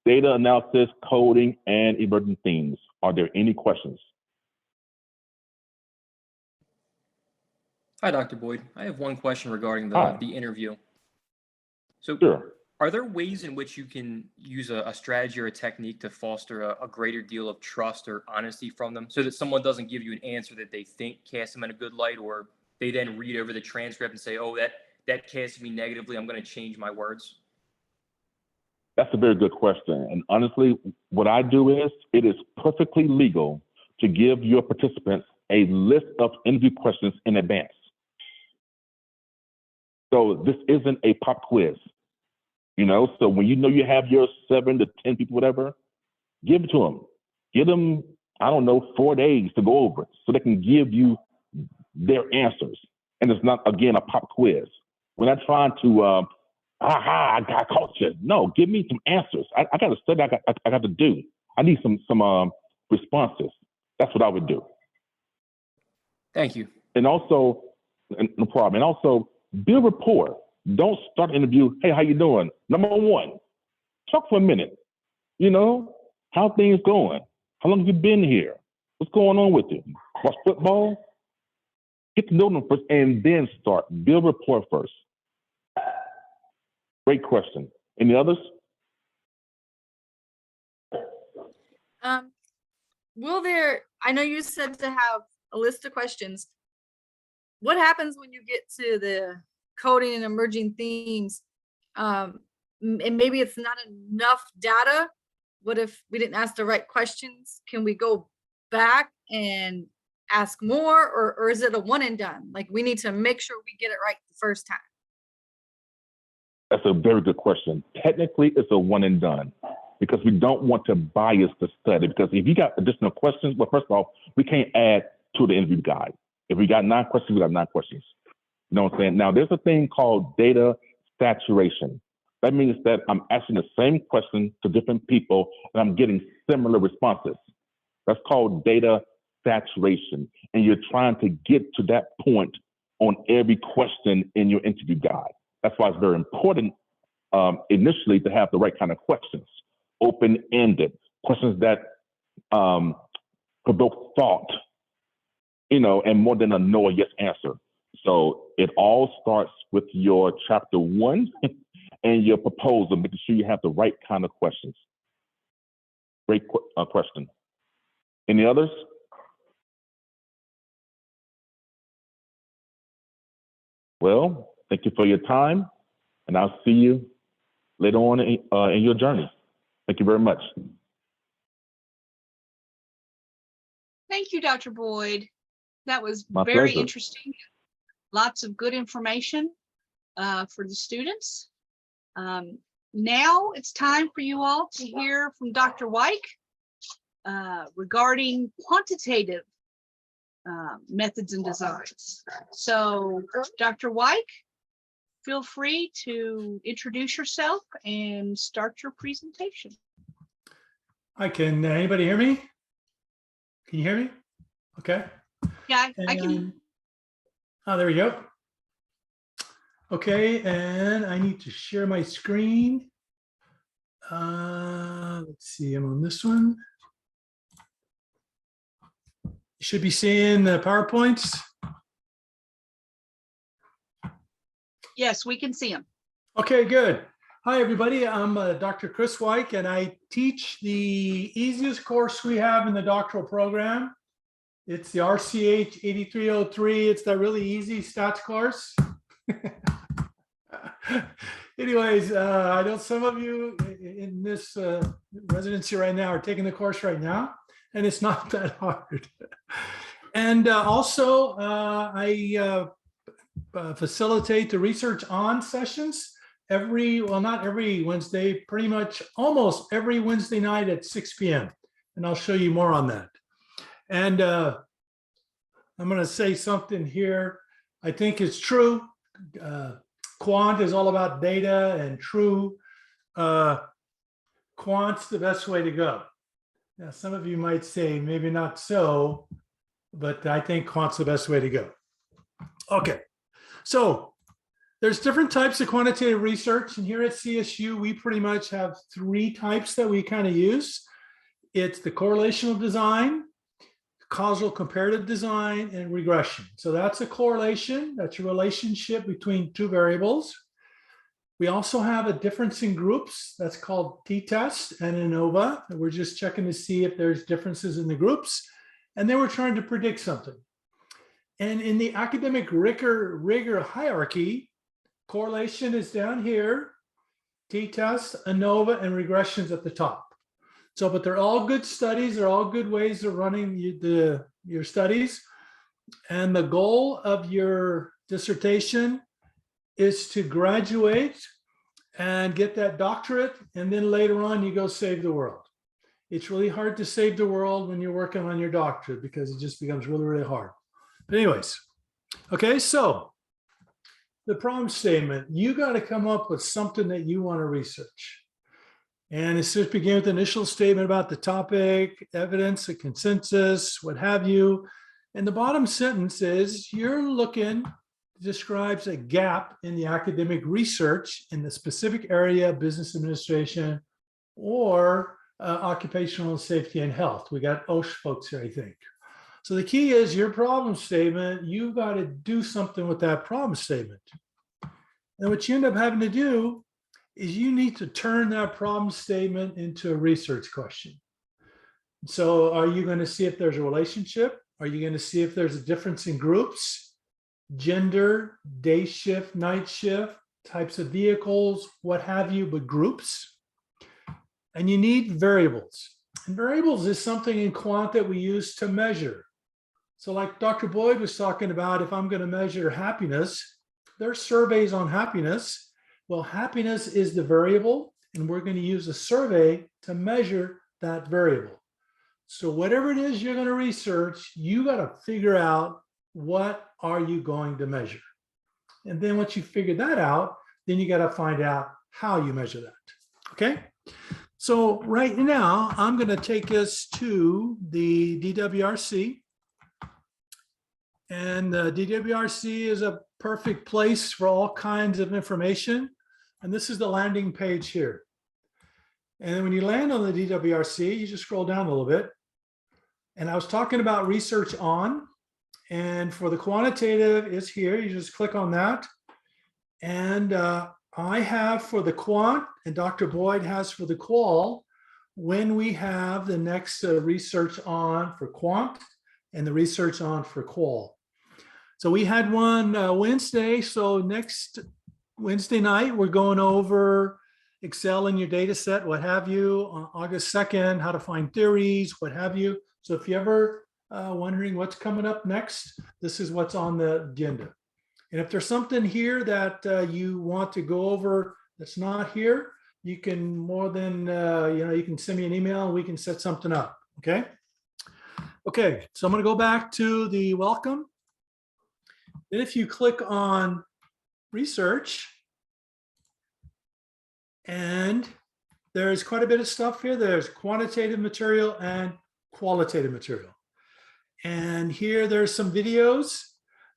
data analysis, coding, and emergent themes. Are there any questions? Hi, Dr. Boyd. I have one question regarding Hi. the interview. So Sure. are there ways in which you can use a strategy or a technique to foster a greater deal of trust or honesty from them so that someone doesn't give you an answer that they think casts them in a good light, or they then read over the transcript and say, oh, that casted me negatively, I'm going to change my words? That's a very good question. And honestly, what I do is it is perfectly legal to give your participants a list of interview questions in advance. So this isn't a pop quiz, so when you have your 7 to 10 people, whatever, give it to them. Give them, 4 days to go over it so they can give you their answers. And it's not, again, a pop quiz. We're not trying to, I caught you. No, give me some answers. I got to study. I got to do. I need some responses. That's what I would do. Thank you. And also, no problem. And also, build rapport. Don't start an interview. Hey, how you doing? Number one, talk for a minute. How things going? How long have you been here? What's going on with you? Watch football? Get to know them first and then start. Build rapport first. Great question. Any others? I know you said to have a list of questions. What happens when you get to the coding and emerging themes? And maybe it's not enough data. What if we didn't ask the right questions? Can we go back and ask more, or is it a one and done? Like, we need to make sure we get it right the first time. That's a very good question. Technically, it's a one and done because we don't want to bias the study. Because if you got additional questions, well, first of all, we can't add to the interview guide. If we got 9 questions, we got 9 questions. You know what I'm saying? Now, there's a thing called data saturation. That means that I'm asking the same question to different people and I'm getting similar responses. That's called data saturation. And you're trying to get to that point on every question in your interview guide. That's why it's very important initially to have the right kind of questions, open-ended, questions that provoke thought, and more than a no or yes answer. So it all starts with your chapter 1 and your proposal, making sure you have the right kind of questions. Great question. Any others? Well, thank you for your time, and I'll see you later on in your journey. Thank you very much. Thank you, Dr. Boyd. That was My very pleasure. interesting. Lots of good information for the students. Now it's time for you all to hear from Dr. Wyke regarding quantitative methods and designs. So, Dr. Wyke, feel free to introduce yourself and start your presentation. I can, anybody hear me? Can you hear me? Okay. Yeah, I can. Oh, there we go. Okay, and I need to share my screen. Let's see, I'm on this one. You should be seeing the PowerPoints. Yes, we can see them. Okay, good. Hi, everybody. I'm Dr. Chris Wyke, and I teach the easiest course we have in the doctoral program. It's the RCH 8303. It's that really easy stats course. Anyways, I know some of you in this residency right now are taking the course right now, and it's not that hard. And also, I facilitate the research on sessions well, not every Wednesday, pretty much almost every Wednesday night at 6 p.m. And I'll show you more on that. And I'm going to say something here. I think it's true. Quant is all about data, and true. Quant's the best way to go. Now, some of you might say maybe not so, but I think quant's the best way to go. Okay, so there's different types of quantitative research, and here at CSU, we pretty much have 3 types that we kind of use. It's the correlational design, causal comparative design, and regression. So that's a correlation. That's a relationship between 2 variables. We also have a difference in groups. That's called t-test and ANOVA. We're just checking to see if there's differences in the groups. And then we're trying to predict something. And in the academic rigor hierarchy, correlation is down here, t-test, ANOVA, and regressions at the top. So, but they're all good studies. They're all good ways of running your studies. And the goal of your dissertation is to graduate and get that doctorate. And then later on, you go save the world. It's really hard to save the world when you're working on your doctorate because it just becomes really, really hard. But anyways, okay, so the problem statement, you got to come up with something that you want to research. And it's just begin with an initial statement about the topic, evidence, a consensus, what have you. And the bottom sentence is you're looking, describes a gap in the academic research in the specific area of business administration or occupational safety and health. We got OSH folks here, I think. So the key is your problem statement, you've got to do something with that problem statement. And what you end up having to do is you need to turn that problem statement into a research question. So are you going to see if there's a relationship? Are you going to see if there's a difference in groups, gender, day shift, night shift, types of vehicles, what have you, but groups? And you need variables. And variables is something in quant that we use to measure. So like Dr. Boyd was talking about, if I'm going to measure happiness, there's surveys on happiness. Well, happiness is the variable, and we're going to use a survey to measure that variable. So whatever it is you're going to research, you got to figure out what are you going to measure. And then once you figure that out, then you got to find out how you measure that. Okay. So right now, I'm going to take us to the DWRC. And the DWRC is a perfect place for all kinds of information. And this is the landing page here. And then when you land on the DWRC, you just scroll down a little bit. And I was talking about research on, and for the quantitative is here. You just click on that. And I have for the quant, and Dr. Boyd has for the qual, when we have the next research on for quant and the research on for qual. So we had one Wednesday. So next Wednesday night, we're going over Excel in your data set, what have you, on August 2nd, how to find theories, what have you. So if you're ever wondering what's coming up next, this is what's on the agenda. And if there's something here that you want to go over that's not here, you can more than, you can send me an email and we can set something up, okay? Okay, so I'm gonna go back to the welcome. Then if you click on research, and there's quite a bit of stuff here. There's quantitative material and qualitative material. And here there's some videos.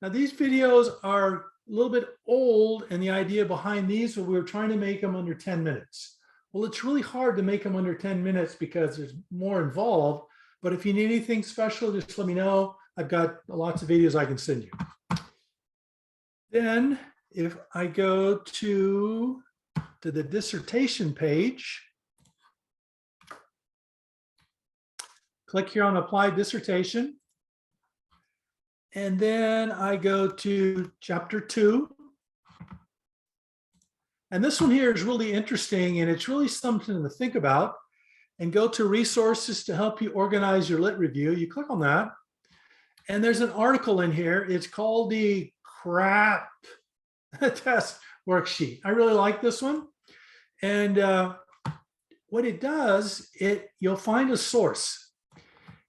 Now these videos are a little bit old, and the idea behind these was we were trying to make them under 10 minutes. Well, it's really hard to make them under 10 minutes because there's more involved. But if you need anything special, just let me know. I've got lots of videos I can send you. Then if I go to the dissertation page, click here on apply dissertation. And then I go to chapter 2. And this one here is really interesting, and it's really something to think about. And go to resources to help you organize your lit review. You click on that, and there's an article in here. It's called the crap test worksheet. I really like this one. And what it does, you'll find a source.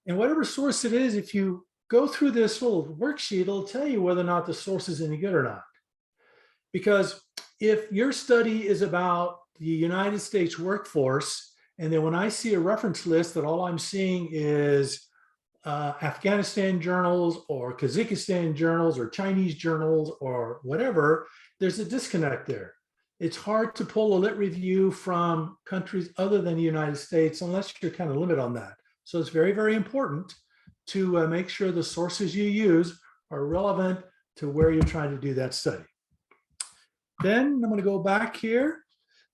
And whatever source it is, if you go through this little worksheet, it'll tell you whether or not the source is any good or not. Because if your study is about the United States workforce, and then when I see a reference list that all I'm seeing is Afghanistan journals or Kazakhstan journals or Chinese journals or whatever, there's a disconnect there. It's hard to pull a lit review from countries other than the United States unless you're kind of limited on that. So it's very, very important to make sure the sources you use are relevant to where you're trying to do that study. Then I'm going to go back here.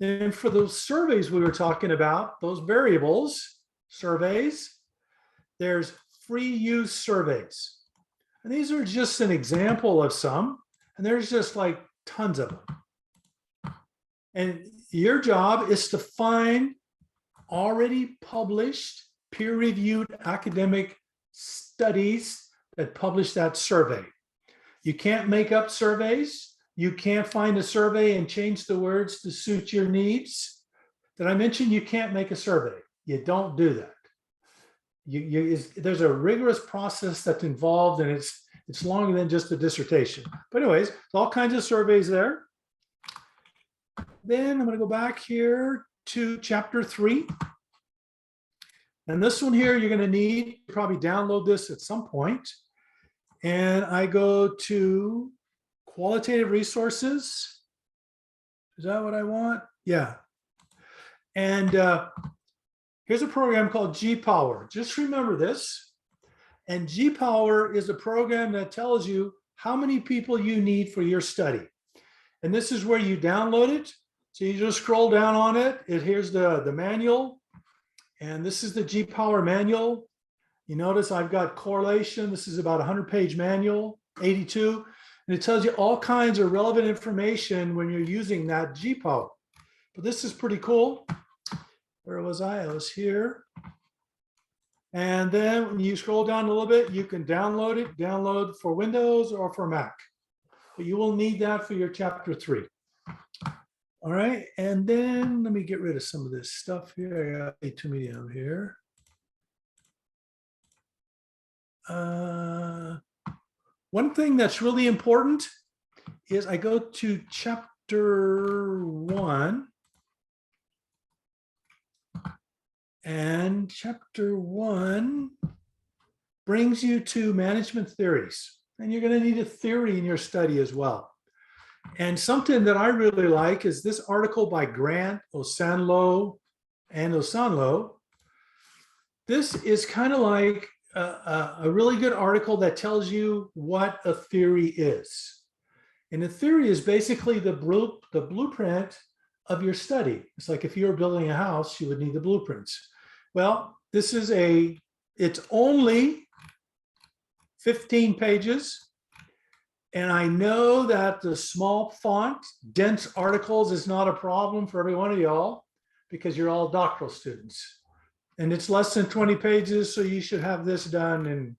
Then for those surveys we were talking about, those variables, surveys, there's free use surveys. And these are just an example of some, and there's just like tons of them. And your job is to find already published, peer-reviewed academic studies that publish that survey. You can't make up surveys. You can't find a survey and change the words to suit your needs. Did I mention you can't make a survey? You don't do that. There's a rigorous process that's involved, and it's longer than just a dissertation. But anyways, all kinds of surveys there. Then I'm going to go back here to chapter 3. And this one here, you're going to need to probably download this at some point. And I go to qualitative resources. Is that what I want? Yeah. And here's a program called G-Power. Just remember this. And G-Power is a program that tells you how many people you need for your study. And this is where you download it. So you just scroll down on it. Here's the manual. And this is the G-Power manual. You notice I've got correlation. This is about a 100-page manual, 82. And it tells you all kinds of relevant information when you're using that G-Power. But this is pretty cool. Where was I? I was here. And then when you scroll down a little bit, you can download it, download for Windows or for Mac. But you will need that for your chapter 3. All right, and then let me get rid of some of this stuff here. I got way too many down here. One thing that's really important is I go to chapter 1. And chapter 1 brings you to management theories. And you're going to need a theory in your study as well. And something that I really like is this article by Grant, Osanlo, and Osanlo. This is kind of like a really good article that tells you what a theory is. And a theory is basically the blueprint of your study. It's like if you were building a house, you would need the blueprints. Well, this is it's only 15 pages. And I know that the small font, dense articles is not a problem for every one of y'all because you're all doctoral students. And it's less than 20 pages, so you should have this done in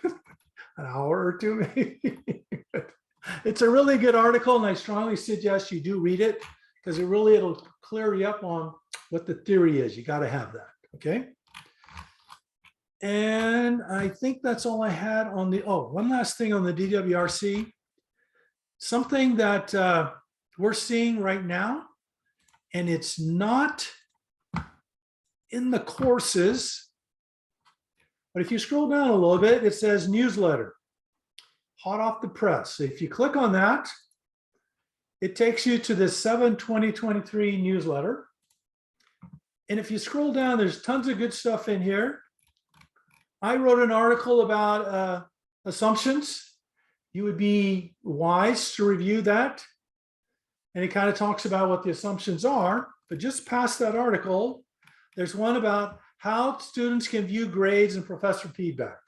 an hour or two, maybe. It's a really good article, and I strongly suggest you do read it because it'll clear you up on what the theory is. You got to have that, okay? And I think that's all I had on one last thing on the DWRC. Something that we're seeing right now, and it's not in the courses, but if you scroll down a little bit, it says newsletter, hot off the press. So if you click on that, it takes you to the 7/2023 newsletter. And if you scroll down, there's tons of good stuff in here. I wrote an article about assumptions. You would be wise to review that. And it kind of talks about what the assumptions are. But just past that article, there's one about how students can view grades and professor feedback.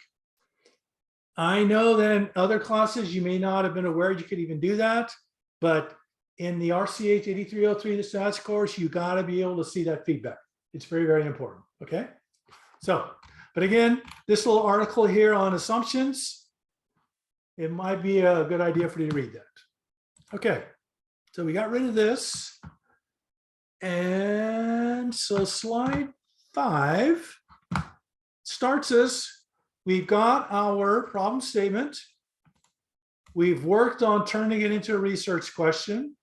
I know that in other classes, you may not have been aware you could even do that, but in the RCH 8303, the stats course, you got to be able to see that feedback. It's very, very important. Okay. So, but again, this little article here on assumptions, it might be a good idea for you to read that. Okay. So we got rid of this. And so slide 5 starts us. We've got our problem statement. We've worked on turning it into a research question.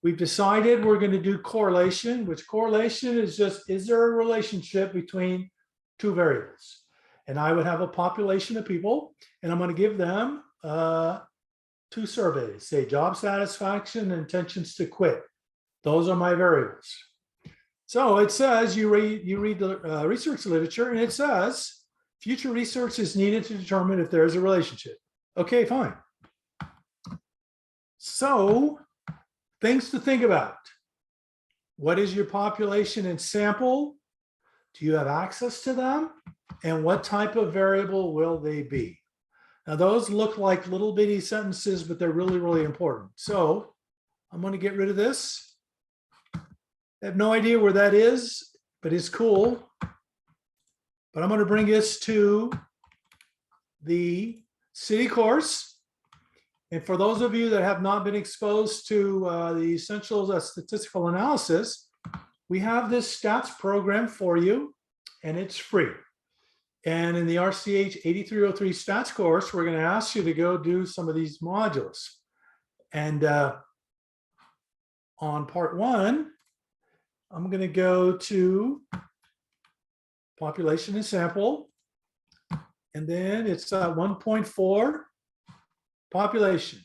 We've decided we're going to do correlation, which correlation is just, is there a relationship between two variables? And I would have a population of people, and I'm going to give them 2 surveys, say job satisfaction and intentions to quit. Those are my variables. So it says, you read the research literature, and it says, future research is needed to determine if there is a relationship. Okay, fine. So things to think about. What is your population and sample? Do you have access to them? And what type of variable will they be? Now, those look like little bitty sentences, but they're really, really important. So I'm going to get rid of this. I have no idea where that is, but it's cool. But I'm going to bring us to the city course. And for those of you that have not been exposed to the essentials of statistical analysis, we have this stats program for you, and it's free. And in the RCH 8303 stats course, we're going to ask you to go do some of these modules. And on part 1, I'm going to go to population and sample. And then it's 1.4 population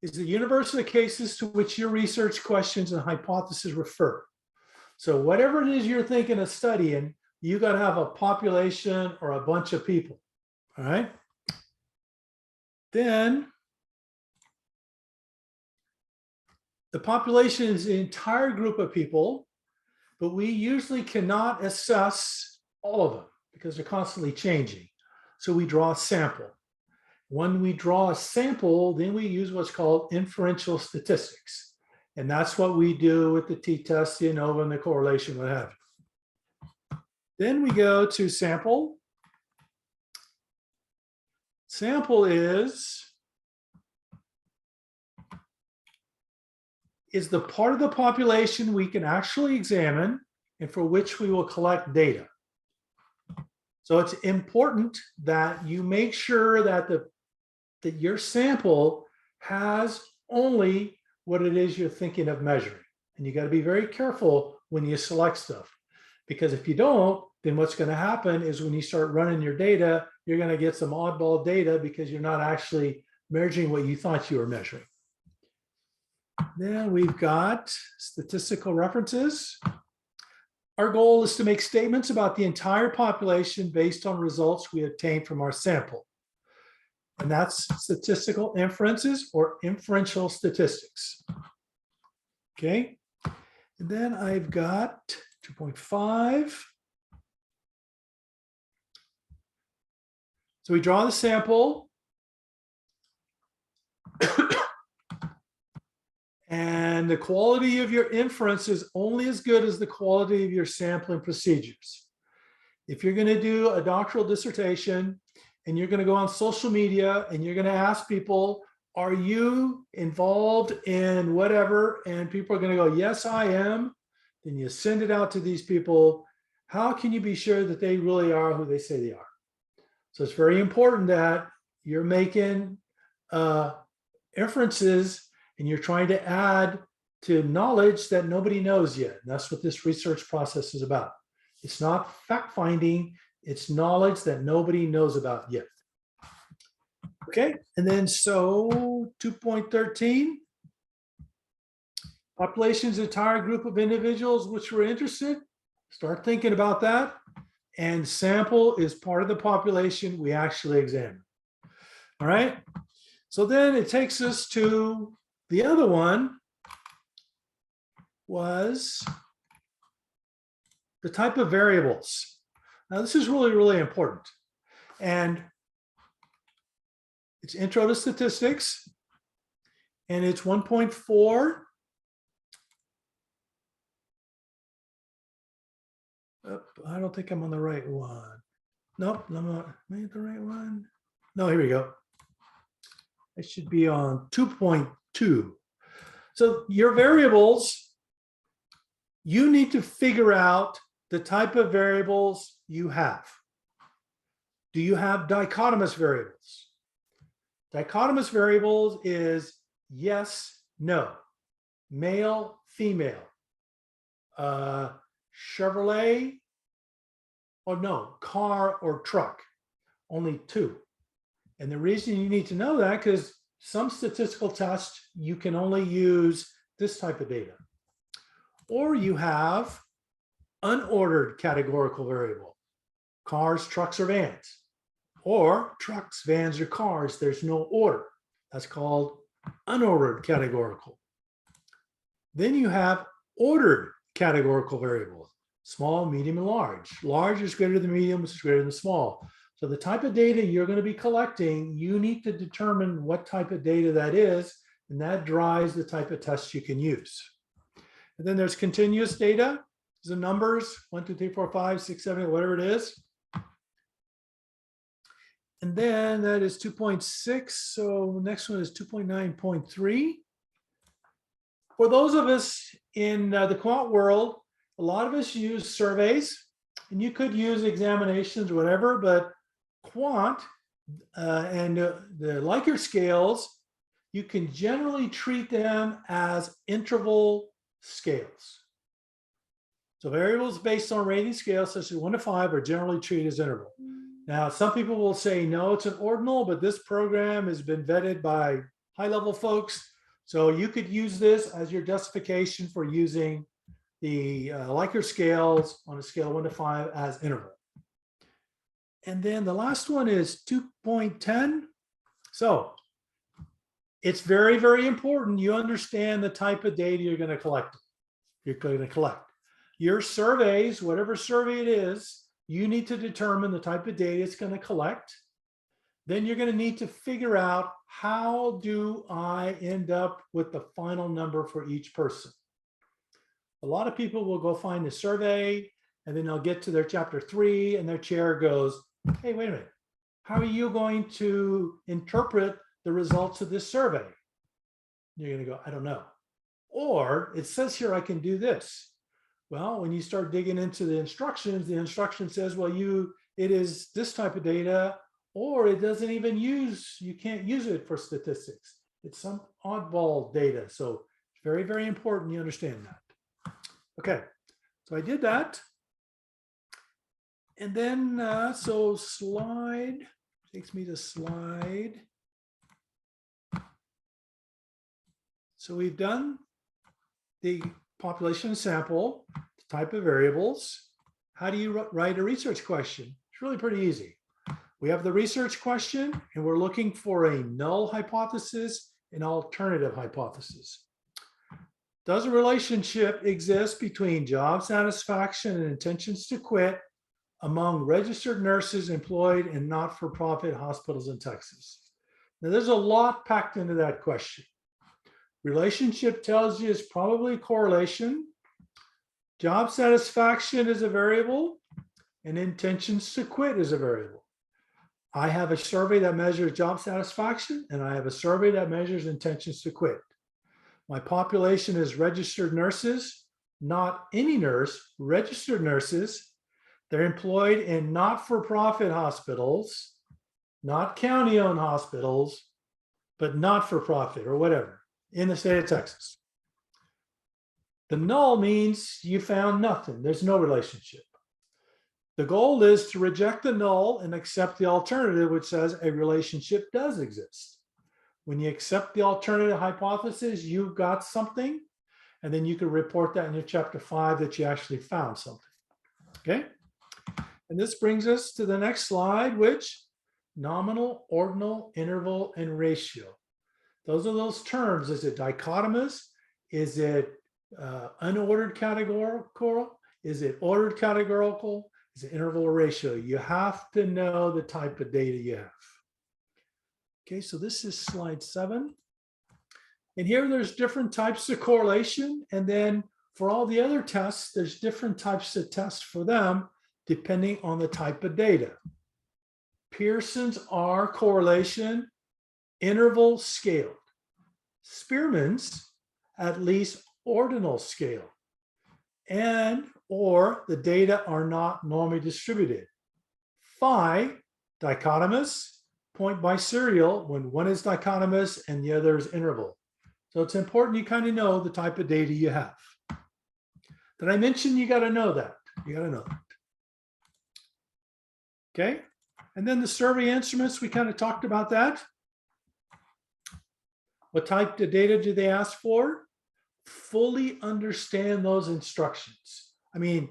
is the universe of cases to which your research questions and hypotheses refer. So whatever it is you're thinking of studying, you got to have a population or a bunch of people. All right. Then the population is the entire group of people, but we usually cannot assess all of them because they're constantly changing. So we draw a sample. When we draw a sample, then we use what's called inferential statistics. And that's what we do with the t-test, the ANOVA, and the correlation, what have you. Then we go to sample. Sample is the part of the population we can actually examine and for which we will collect data. So it's important that you make sure that that your sample has only what it is you're thinking of measuring. And you got to be very careful when you select stuff, because if you don't, then what's going to happen is when you start running your data, you're going to get some oddball data because you're not actually measuring what you thought you were measuring. Then we've got statistical references. Our goal is to make statements about the entire population based on results we obtained from our sample. And that's statistical inferences or inferential statistics. Okay. And then I've got 2.5. So we draw the sample. And the quality of your inference is only as good as the quality of your sampling procedures. If you're going to do a doctoral dissertation and you're going to go on social media and you're going to ask people, are you involved in whatever? And people are going to go, yes, I am. Then you send it out to these people. How can you be sure that they really are who they say they are? So it's very important that you're making inferences and you're trying to add to knowledge that nobody knows yet. And that's what this research process is about. It's not fact finding, it's knowledge that nobody knows about yet. Okay, and then so 2.13, population's entire group of individuals which were interested, start thinking about that. And sample is part of the population we actually examine. All right, so then it takes us to the other one was the type of variables. Now this is really, really important. And It's Intro to Statistics, and it's 1.4. I don't think I'm on the right one. Nope, I'm not. Am I at the right one? No, here we go. It should be on 2.2. So your variables, you need to figure out the type of variables you have. Do you have dichotomous variables? Dichotomous variables is yes, no, male, female, Chevrolet, or no, car or truck, only two. And the reason you need to know that, because some statistical tests, you can only use this type of data. Or you have unordered categorical variable, cars, trucks, or vans. Or trucks, vans, or cars, there's no order. That's called unordered categorical. Then you have ordered categorical variables, small, medium, and large. Large is greater than medium, which is greater than small. So the type of data you're going to be collecting, you need to determine what type of data that is, and that drives the type of tests you can use. And then there's continuous data, the numbers, 1, 2, 3, 4, 5, 6, 7, 8, whatever it is. And then that is 2.6. So next one is 2.9.3. For those of us in the quant world, a lot of us use surveys, and you could use examinations or whatever, but quant and the Likert scales, you can generally treat them as interval scales. So variables based on rating scales such as 1 to 5 are generally treated as interval. Now, some people will say, no, it's an ordinal, but this program has been vetted by high-level folks. So you could use this as your justification for using the Likert scales on a scale of 1 to 5 as interval. And then the last one is 2.10. So it's very, very important you understand the type of data you're going to collect. Your surveys, whatever survey it is, you need to determine the type of data it's going to collect. Then you're going to need to figure out, how do I end up with the final number for each person? A lot of people will go find the survey, and then they'll get to their chapter 3, and their chair goes, hey, wait a minute. How are you going to interpret the results of this survey? You're going to go, I don't know. Or it says here I can do this. Well, when you start digging into the instruction says, well, it is this type of data, or it doesn't even you can't use it for statistics. It's some oddball data. So it's very, very important you understand that. Okay, so I did that. And then, so slide takes me to slide. So we've done the population sample, the type of variables. How do you write a research question? It's really pretty easy. We have the research question, and we're looking for a null hypothesis and alternative hypothesis. Does a relationship exist between job satisfaction and intentions to quit among registered nurses employed in not-for-profit hospitals in Texas? Now, there's a lot packed into that question. Relationship tells you it's probably correlation. Job satisfaction is a variable, and intentions to quit is a variable. I have a survey that measures job satisfaction, and I have a survey that measures intentions to quit. My population is registered nurses, not any nurse, registered nurses. They're employed in not-for-profit hospitals, not county-owned hospitals, but not-for-profit or whatever in the state of Texas. The null means you found nothing. There's no relationship. The goal is to reject the null and accept the alternative, which says a relationship does exist. When you accept the alternative hypothesis, you've got something, and then you can report that in your chapter 5 that you actually found something. Okay? And this brings us to the next slide, which nominal, ordinal, interval, and ratio. Those are those terms. Is it dichotomous? Is it unordered categorical? Is it ordered categorical? Is it interval or ratio? You have to know the type of data you have. Okay, so this is slide 7. And here there's different types of correlation. And then for all the other tests, there's different types of tests for them, depending on the type of data. Pearson's are correlation interval scaled. Spearman's at least ordinal scale, and or the data are not normally distributed. Phi, dichotomous, point biserial when one is dichotomous and the other is interval. So it's important you kind of know the type of data you have. Did I mention you got to know that? You got to know that. Okay. And then the survey instruments, we kind of talked about that. What type of data do they ask for? Fully understand those instructions. I mean,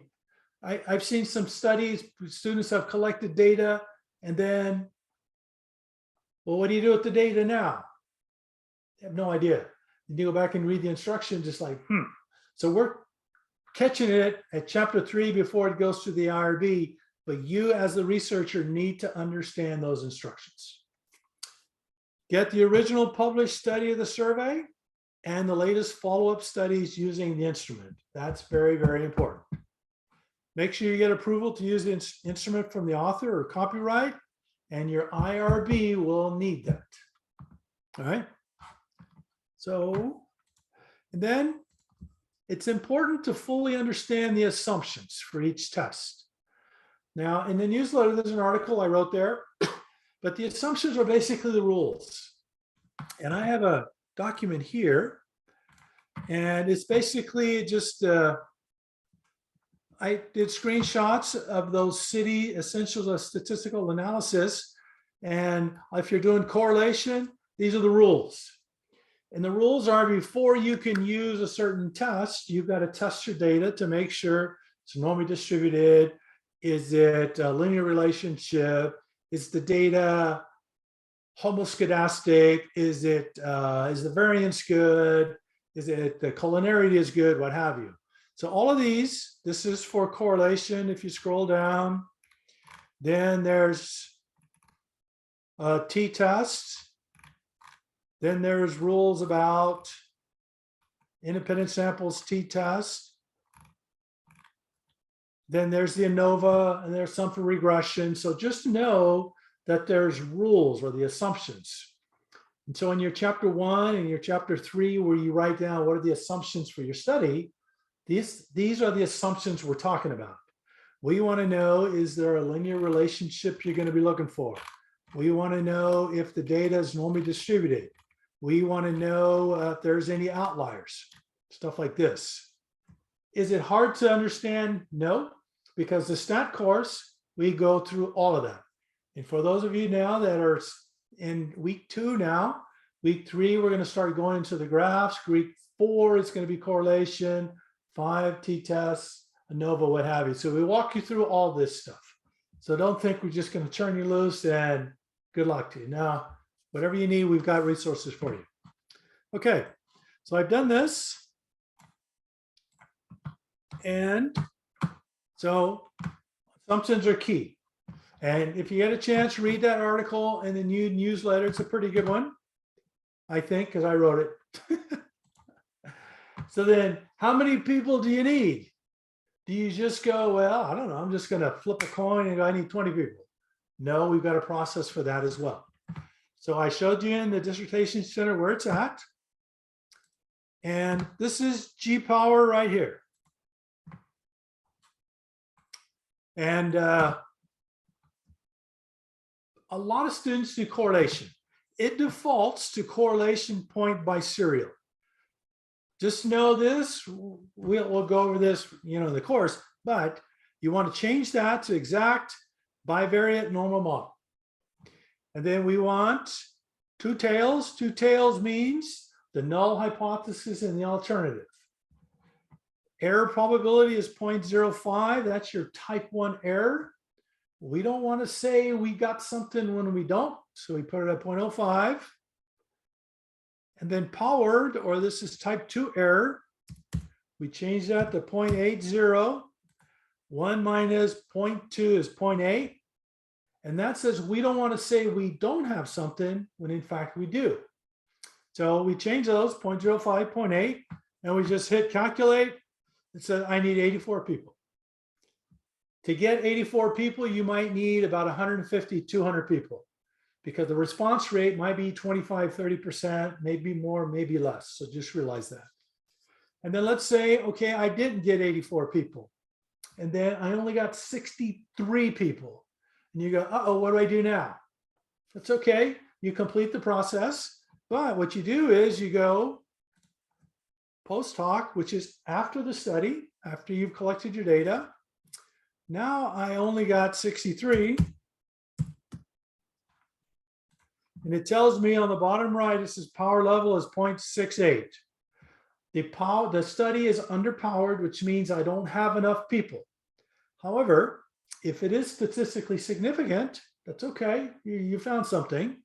I've seen some studies, students have collected data and then, well, what do you do with the data now? I have no idea. You go back and read the instructions, just like, So we're catching it at chapter 3 before it goes to the IRB, but you as the researcher need to understand those instructions. Get the original published study of the survey and the latest follow-up studies using the instrument. That's very, very important. Make sure you get approval to use the instrument from the author or copyright, and your IRB will need that. All right. So, and then it's important to fully understand the assumptions for each test. Now, in the newsletter, there's an article I wrote there, but the assumptions are basically the rules. And I have a document here, and it's basically just, I did screenshots of those city essentials of statistical analysis. And if you're doing correlation, these are the rules. And the rules are before you can use a certain test, you've got to test your data to make sure it's normally distributed. Is it a linear relationship? Is the data homoscedastic? Is the variance good? Is it the collinearity is good? What have you? So all of these, this is for correlation. If you scroll down, then there's t-tests. Then there's rules about independent samples t-test. Then there's the ANOVA, and there's some for regression. So just know that there's rules or the assumptions. And so in your chapter 1 and your chapter 3, where you write down what are the assumptions for your study, these are the assumptions we're talking about. What you want to know, is there a linear relationship you're going to be looking for? We want to know if the data is normally distributed. We want to know if there's any outliers, stuff like this. Is it hard to understand? No, because the stat course, we go through all of that. And for those of you now that are in week 2 now, week 3, we're going to start going into the graphs. Week 4, it's going to be correlation, 5 t-tests, ANOVA, what have you. So we walk you through all this stuff. So don't think we're just going to turn you loose and good luck to you. No, whatever you need, we've got resources for you. Okay, so I've done this. And so assumptions are key. And if you get a chance, read that article in the new newsletter. It's a pretty good one, I think, because I wrote it. So then how many people do you need? Do you just go, well, I don't know, I'm just going to flip a coin and go, I need 20 people? No, we've got a process for that as well. So I showed you in the dissertation center where it's at. And this is G power right here. And a lot of students do correlation. It defaults to correlation point biserial. Just know this, we'll go over this, in the course, but you want to change that to exact bivariate normal model. And then we want two tails. Two tails means the null hypothesis and the alternative. Error probability is 0.05. That's your type 1 error. We don't want to say we got something when we don't. So we put it at 0.05. And then powered, or this is type 2 error. We change that to 0.80. 1 minus 0.2 is 0.8. And that says we don't want to say we don't have something when in fact we do. So we change those 0.05, 0.8, and we just hit calculate. It says I need 84 people. To get 84 people, you might need about 150, 200 people, because the response rate might be 25, 30%, maybe more, maybe less. So just realize that. And then let's say, okay, I didn't get 84 people. And then I only got 63 people. And you go, uh-oh, what do I do now? That's okay. You complete the process. But what you do is you go post hoc, which is after the study, after you've collected your data. Now I only got 63. And it tells me on the bottom right, this is power level is 0.68. The study is underpowered, which means I don't have enough people. However, if it is statistically significant, that's okay. You found something.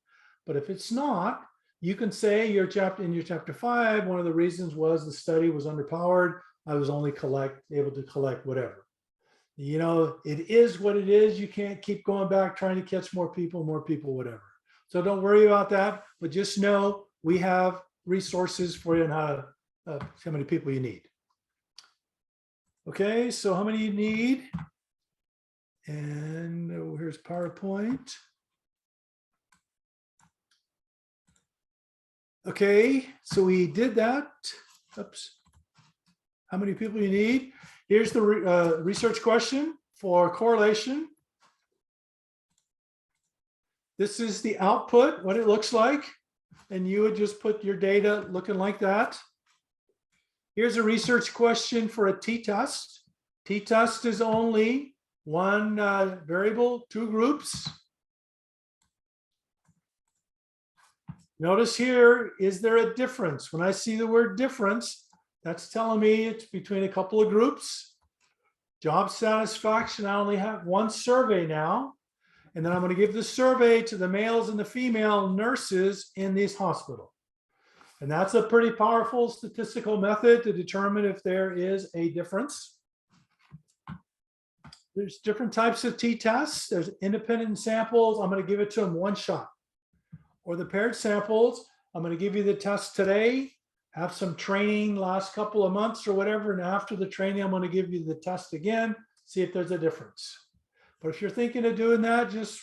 But if it's not, you can say in your chapter 5, one of the reasons was the study was underpowered. I was only able to collect whatever. You know, it is what it is. You can't keep going back trying to catch more people, whatever. So don't worry about that, but just know we have resources for you on how many people you need. Okay, so how many you need? And here's PowerPoint. Okay, so we did that. Oops. How many people you need? Here's the research question for correlation. This is the output, what it looks like. And you would just put your data looking like that. Here's a research question for a t-test. T-test is only one variable, two groups. Notice here, is there a difference? When I see the word difference, that's telling me it's between a couple of groups. Job satisfaction, I only have one survey now. And then I'm going to give the survey to the males and the female nurses in this hospital. And that's a pretty powerful statistical method to determine if there is a difference. There's different types of t-tests. There's independent samples. I'm going to give it to them one shot. Or the paired samples, I'm going to give you the test today, have some training last couple of months or whatever. And after the training, I'm going to give you the test again, see if there's a difference. But if you're thinking of doing that, just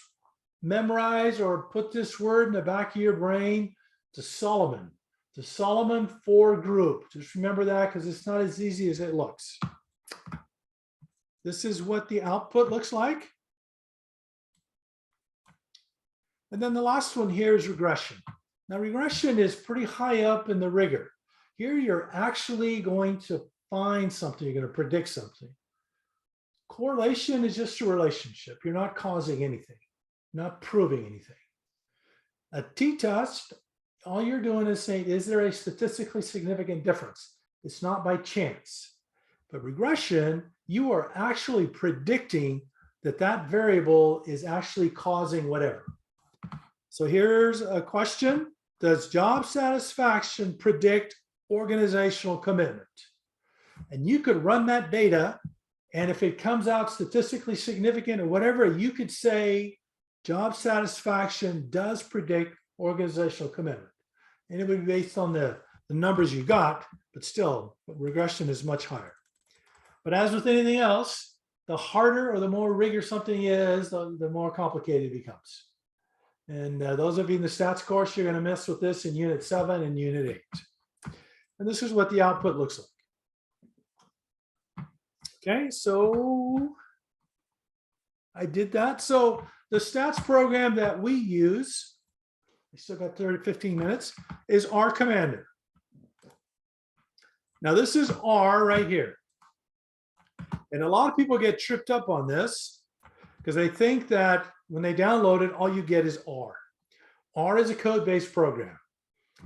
memorize or put this word in the back of your brain, to Solomon. The Solomon 4 group. Just remember that, because it's not as easy as it looks. This is what the output looks like. And then the last one here is regression. Now, regression is pretty high up in the rigor. Here, you're actually going to find something. You're going to predict something. Correlation is just a relationship. You're not causing anything, not proving anything. A t-test, all you're doing is saying, is there a statistically significant difference? It's not by chance. But regression, you are actually predicting that that variable is actually causing whatever. So here's a question. Does job satisfaction predict organizational commitment? And you could run that data, and if it comes out statistically significant or whatever, you could say job satisfaction does predict organizational commitment. And it would be based on the numbers you got, but still, regression is much higher. But as with anything else, the harder or the more rigorous something is, the more complicated it becomes. And those of you in the stats course, you're going to mess with this in Unit 7 and Unit 8. And this is what the output looks like. Okay, so I did that. So the stats program that we use, I still got 15 minutes, is R Commander. Now this is R right here. And a lot of people get tripped up on this because they think that when they download it, all you get is R. R is a code-based program.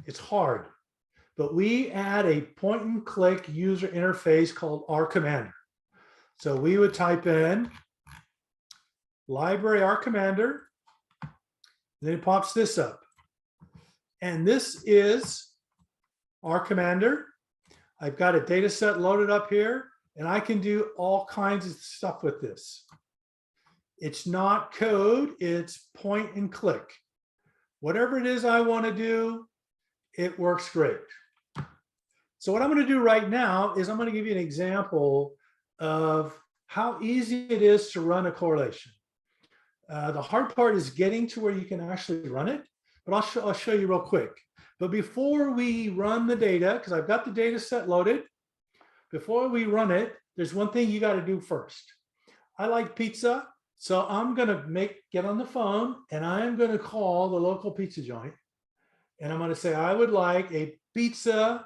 It's hard, but we add a point-and-click user interface called R Commander. So we would type in library R Commander, and then it pops this up. And this is R Commander. I've got a data set loaded up here, and I can do all kinds of stuff with this. It's not code, it's point and click. Whatever it is I want to do, it works great. So what I'm going to do right now is I'm going to give you an example of how easy it is to run a correlation. The hard part is getting to where you can actually run it, but I'll show you real quick. But before we run the data, because I've got the data set loaded, before we run it, there's one thing you got to do first. I like pizza, so I'm going to get on the phone and I'm going to call the local pizza joint. And I'm going to say, I would like a pizza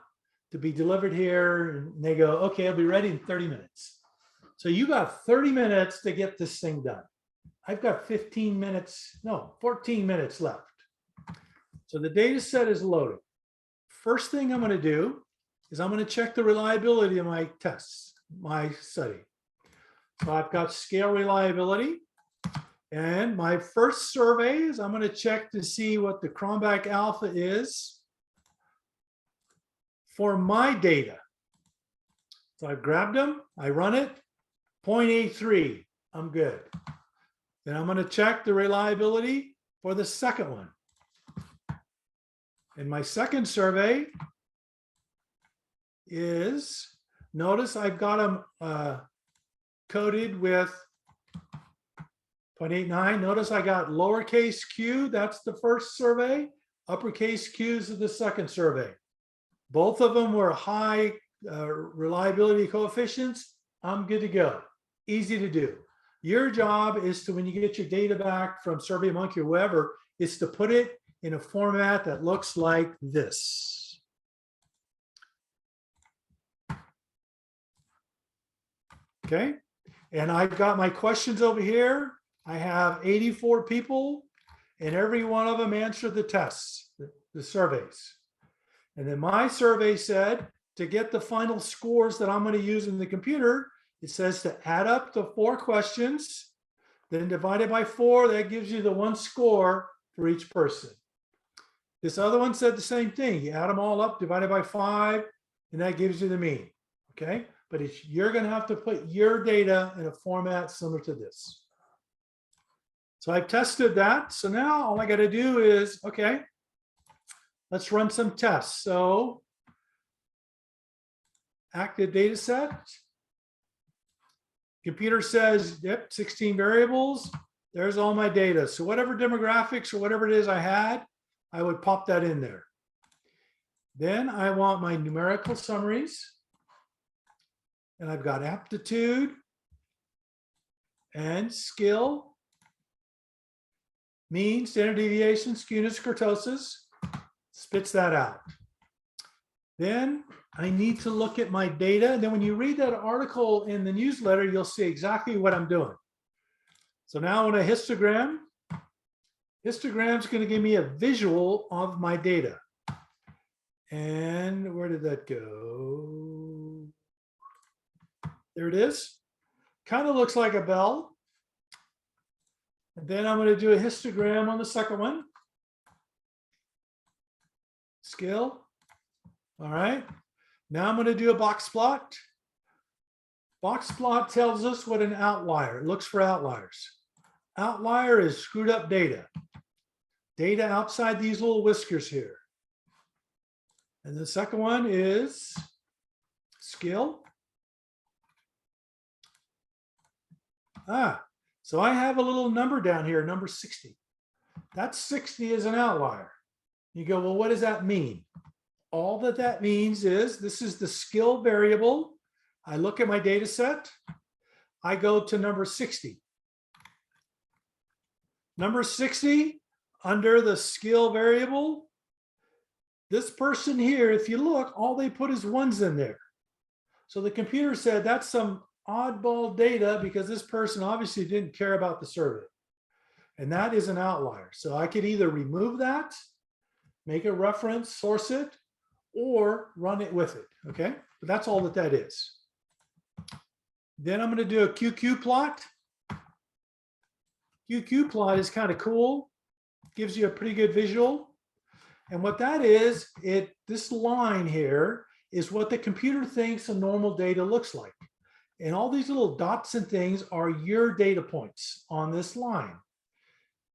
to be delivered here. And they go, okay, I'll be ready in 30 minutes. So you got 30 minutes to get this thing done. I've got 14 minutes left. So the data set is loaded. First thing I'm going to do is I'm going to check the reliability of my tests, my study. So I've got scale reliability. And my first survey is I'm going to check to see what the Cronbach alpha is for my data. So I've grabbed them, I run it, 0.83, I'm good. Then I'm going to check the reliability for the second one. And my second survey is, notice I've got them coded with 0.89. Notice I got lowercase q, that's the first survey. Uppercase q's is the second survey. Both of them were high reliability coefficients. I'm good to go. Easy to do. Your job is to, when you get your data back from SurveyMonkey or whoever, is to put it in a format that looks like this. Okay, and I've got my questions over here. I have 84 people, and every one of them answered the tests, the surveys. And then my survey said, to get the final scores that I'm going to use in the computer, it says to add up the 4 questions, then divide it by 4, that gives you the 1 score for each person. This other one said the same thing. You add them all up, divide it by 5, and that gives you the mean. Okay, but you're going to have to put your data in a format similar to this. So I've tested that. So now all I got to do is, okay, let's run some tests. So active data set. Computer says, yep, 16 variables. There's all my data. So whatever demographics or whatever it is I had, I would pop that in there. Then I want my numerical summaries. And I've got aptitude and skill, mean, standard deviation, skewness, kurtosis, spits that out. Then I need to look at my data. And then when you read that article in the newsletter, you'll see exactly what I'm doing. So now on a histogram, histogram's going to give me a visual of my data. And where did that go? There it is. Kind of looks like a bell. And then I'm going to do a histogram on the second one. Skill. All right. Now I'm going to do a box plot. Box plot tells us what an outlier. It looks for outliers. Outlier is screwed up data. Data outside these little whiskers here. And the second one is skill. So I have a little number down here, number 60. That 60 is an outlier. You go, well, what does that mean? All that means is this is the skill variable. I look at my data set. I go to number 60. Number 60, under the skill variable, this person here, if you look, all they put is ones in there. So the computer said that's some oddball data because this person obviously didn't care about the survey. And that is an outlier. So I could either remove that, make a reference, source it, or run it with it, okay? But that's all that is. Then I'm going to do a QQ plot. QQ plot is kind of cool. Gives you a pretty good visual. And what that is, this line here is what the computer thinks a normal data looks like. And all these little dots and things are your data points on this line.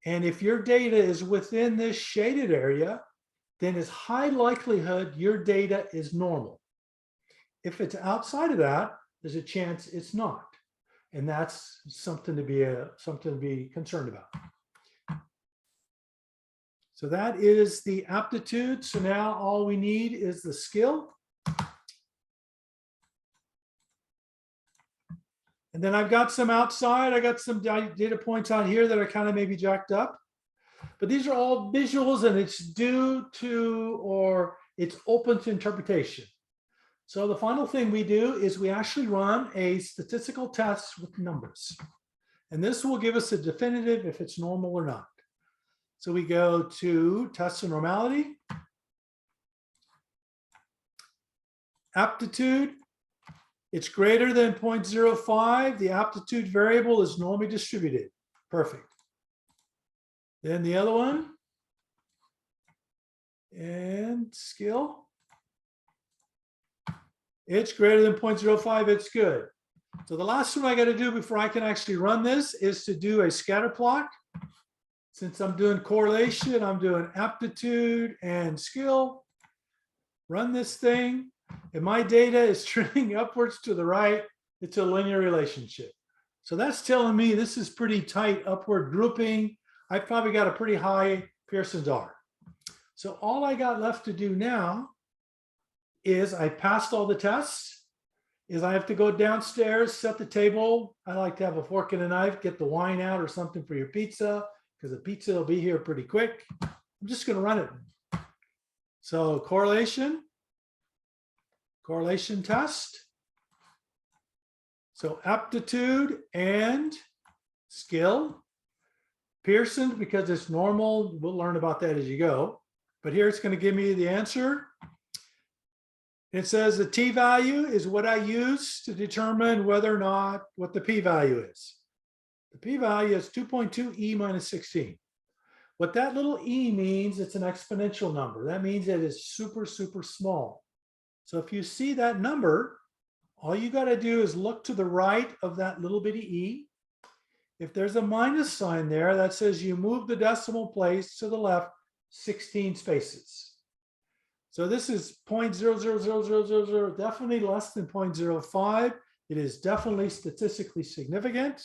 And if your data is within this shaded area, then it's high likelihood your data is normal. If it's outside of that, there's a chance it's not. And that's something to be concerned about. So that is the aptitude. So now all we need is the skill. And then I've got some outside. I got some data points on here that are kind of maybe jacked up. But these are all visuals, and it's due to, or it's open to interpretation. So the final thing we do is we actually run a statistical test with numbers. And this will give us a definitive if it's normal or not. So we go to test of normality, aptitude. It's greater than 0.05. The aptitude variable is normally distributed. Perfect. Then the other one, and skill. It's greater than 0.05. It's good. So the last one I got to do before I can actually run this is to do a scatter plot. Since I'm doing correlation, I'm doing aptitude and skill. Run this thing. And my data is trending upwards to the right. It's a linear relationship. So that's telling me this is pretty tight upward grouping. I probably got a pretty high Pearson's R. So all I got left to do now is I passed all the tests, is I have to go downstairs, set the table. I like to have a fork and a knife, get the wine out or something for your pizza, because the pizza will be here pretty quick. I'm just going to run it. So correlation test. So aptitude and skill. Pearson, because it's normal, we'll learn about that as you go. But here it's going to give me the answer. It says the t-value is what I use to determine whether or not what the p-value is. The p-value is 2.2 e minus 16. What that little e means, it's an exponential number. That means it is super, super small. So if you see that number, all you got to do is look to the right of that little bitty e. If there's a minus sign there, that says you move the decimal place to the left 16 spaces. So this is 0.00000, definitely less than 0.05. It is definitely statistically significant.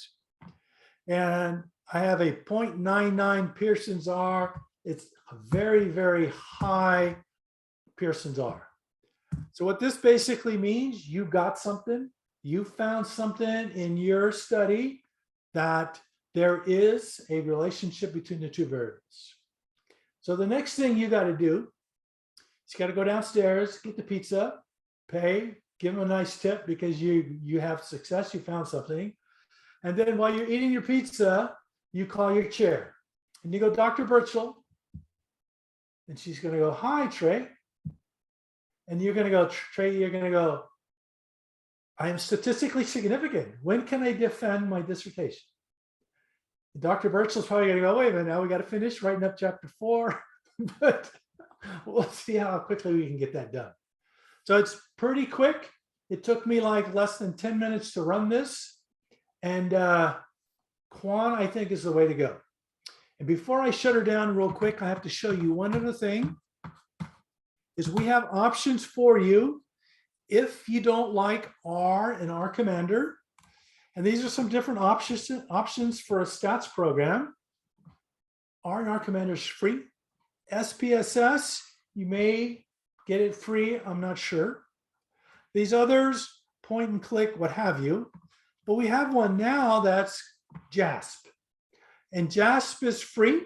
And I have a 0.99 Pearson's R. It's a very, very high Pearson's R. So what this basically means, you got something, you found something in your study that there is a relationship between the two variables. So the next thing you got to do is you got to go downstairs, get the pizza, pay, give them a nice tip because you have success, you found something. And then while you're eating your pizza, you call your chair and you go, Dr. Birchall. And she's going to go, hi, Trey. And you're going to go, Trey, you're going to go, I am statistically significant. When can I defend my dissertation? Dr. Birchall's probably going to go, wait a minute, now we got to finish writing up chapter 4. But we'll see how quickly we can get that done. So it's pretty quick. It took me like less than 10 minutes to run this. And Quan, I think, is the way to go. And before I shut her down real quick, I have to show you one other thing. Is we have options for you if you don't like R and R Commander. And these are some different options for a stats program. R and R Commander is free. SPSS, you may get it free, I'm not sure. These others, point and click, what have you. But we have one now that's JASP. And JASP is free.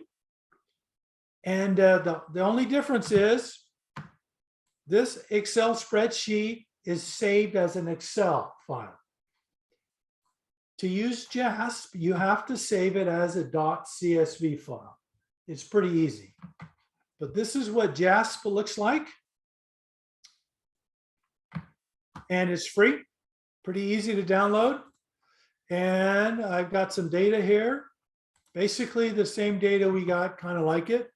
And the only difference is this Excel spreadsheet is saved as an Excel file. To use JASP, you have to save it as a .csv file. It's pretty easy. But this is what JASP looks like. And it's free, pretty easy to download. And I've got some data here. Basically the same data we got, kind of like it.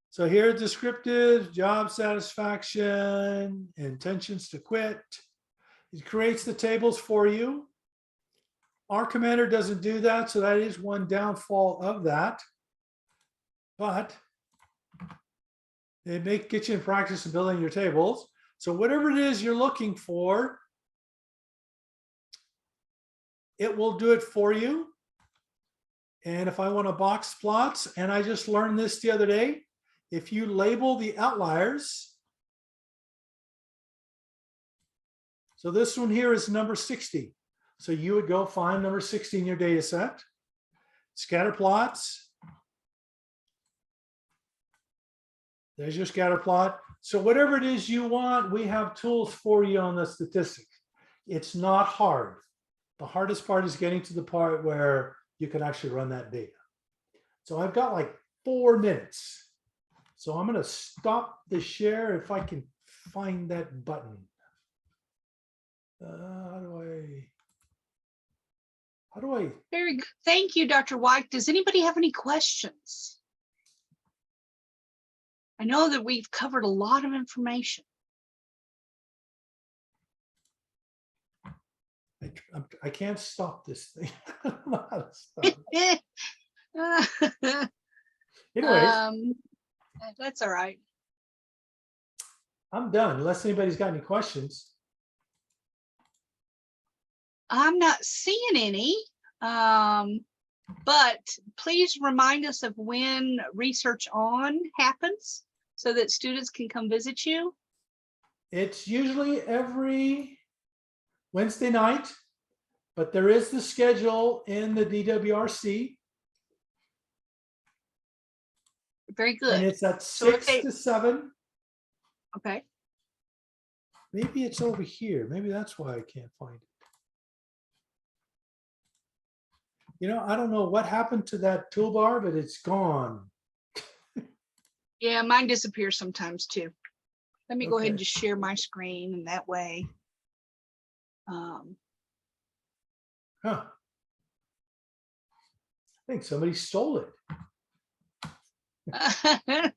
So here, descriptive, job satisfaction, intentions to quit, It creates the tables for you. Our commander doesn't do that, so that is one downfall of that. But it may get you in practice of building your tables. So whatever it is you're looking for, it will do it for you. And if I want to box plots, and I just learned this the other day, if you label the outliers, so this one here is number 60. So you would go find number 60 in your data set, scatter plots. There's your scatter plot. So whatever it is you want, we have tools for you on the statistics. It's not hard. The hardest part is getting to the part where you can actually run that data. So I've got like 4 minutes. So I'm going to stop the share if I can find that button. How do I? Very good. Thank you, Dr. White. Does anybody have any questions? I know that we've covered a lot of information. I can't stop this thing. I don't know how to stop it. Anyways, That's all right. I'm done unless anybody's got any questions. I'm not seeing any, but please remind us of when Research On happens so that students can come visit you. It's usually every Wednesday night, but there is the schedule in the DWRC. Very And good. it's at So 6 to 7. Okay. Maybe it's over here. Maybe that's why I can't find it. You know, I don't know what happened to that toolbar, but it's gone. Yeah, mine disappears sometimes too. Let me go ahead and Okay. just share my screen, and that way. Huh. I think somebody stole it. Am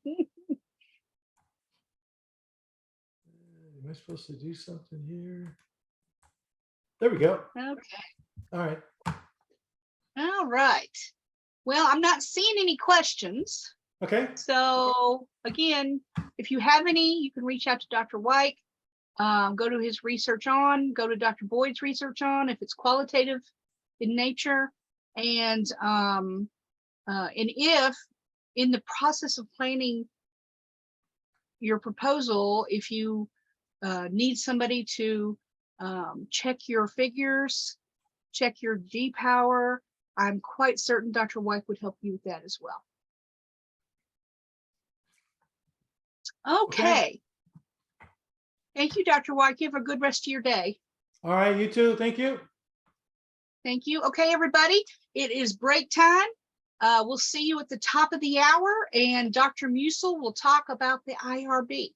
I supposed to do something here? There we go. Okay. All right. All right. Well, I'm not seeing any questions. Okay. So again, if you have any, you can reach out to Dr. White, go to his Research On, go to Dr. Boyd's Research On if it's qualitative in nature. And if in the process of planning your proposal, if you need somebody to check your figures, check your G power, I'm quite certain Dr. White would help you with that as well. Okay. Thank you, Dr. White. You have a good rest of your day. All right. You too. Thank you. Thank you. Okay, everybody, it is break time. We'll see you at the top of the hour, and Dr. Musil will talk about the IRB.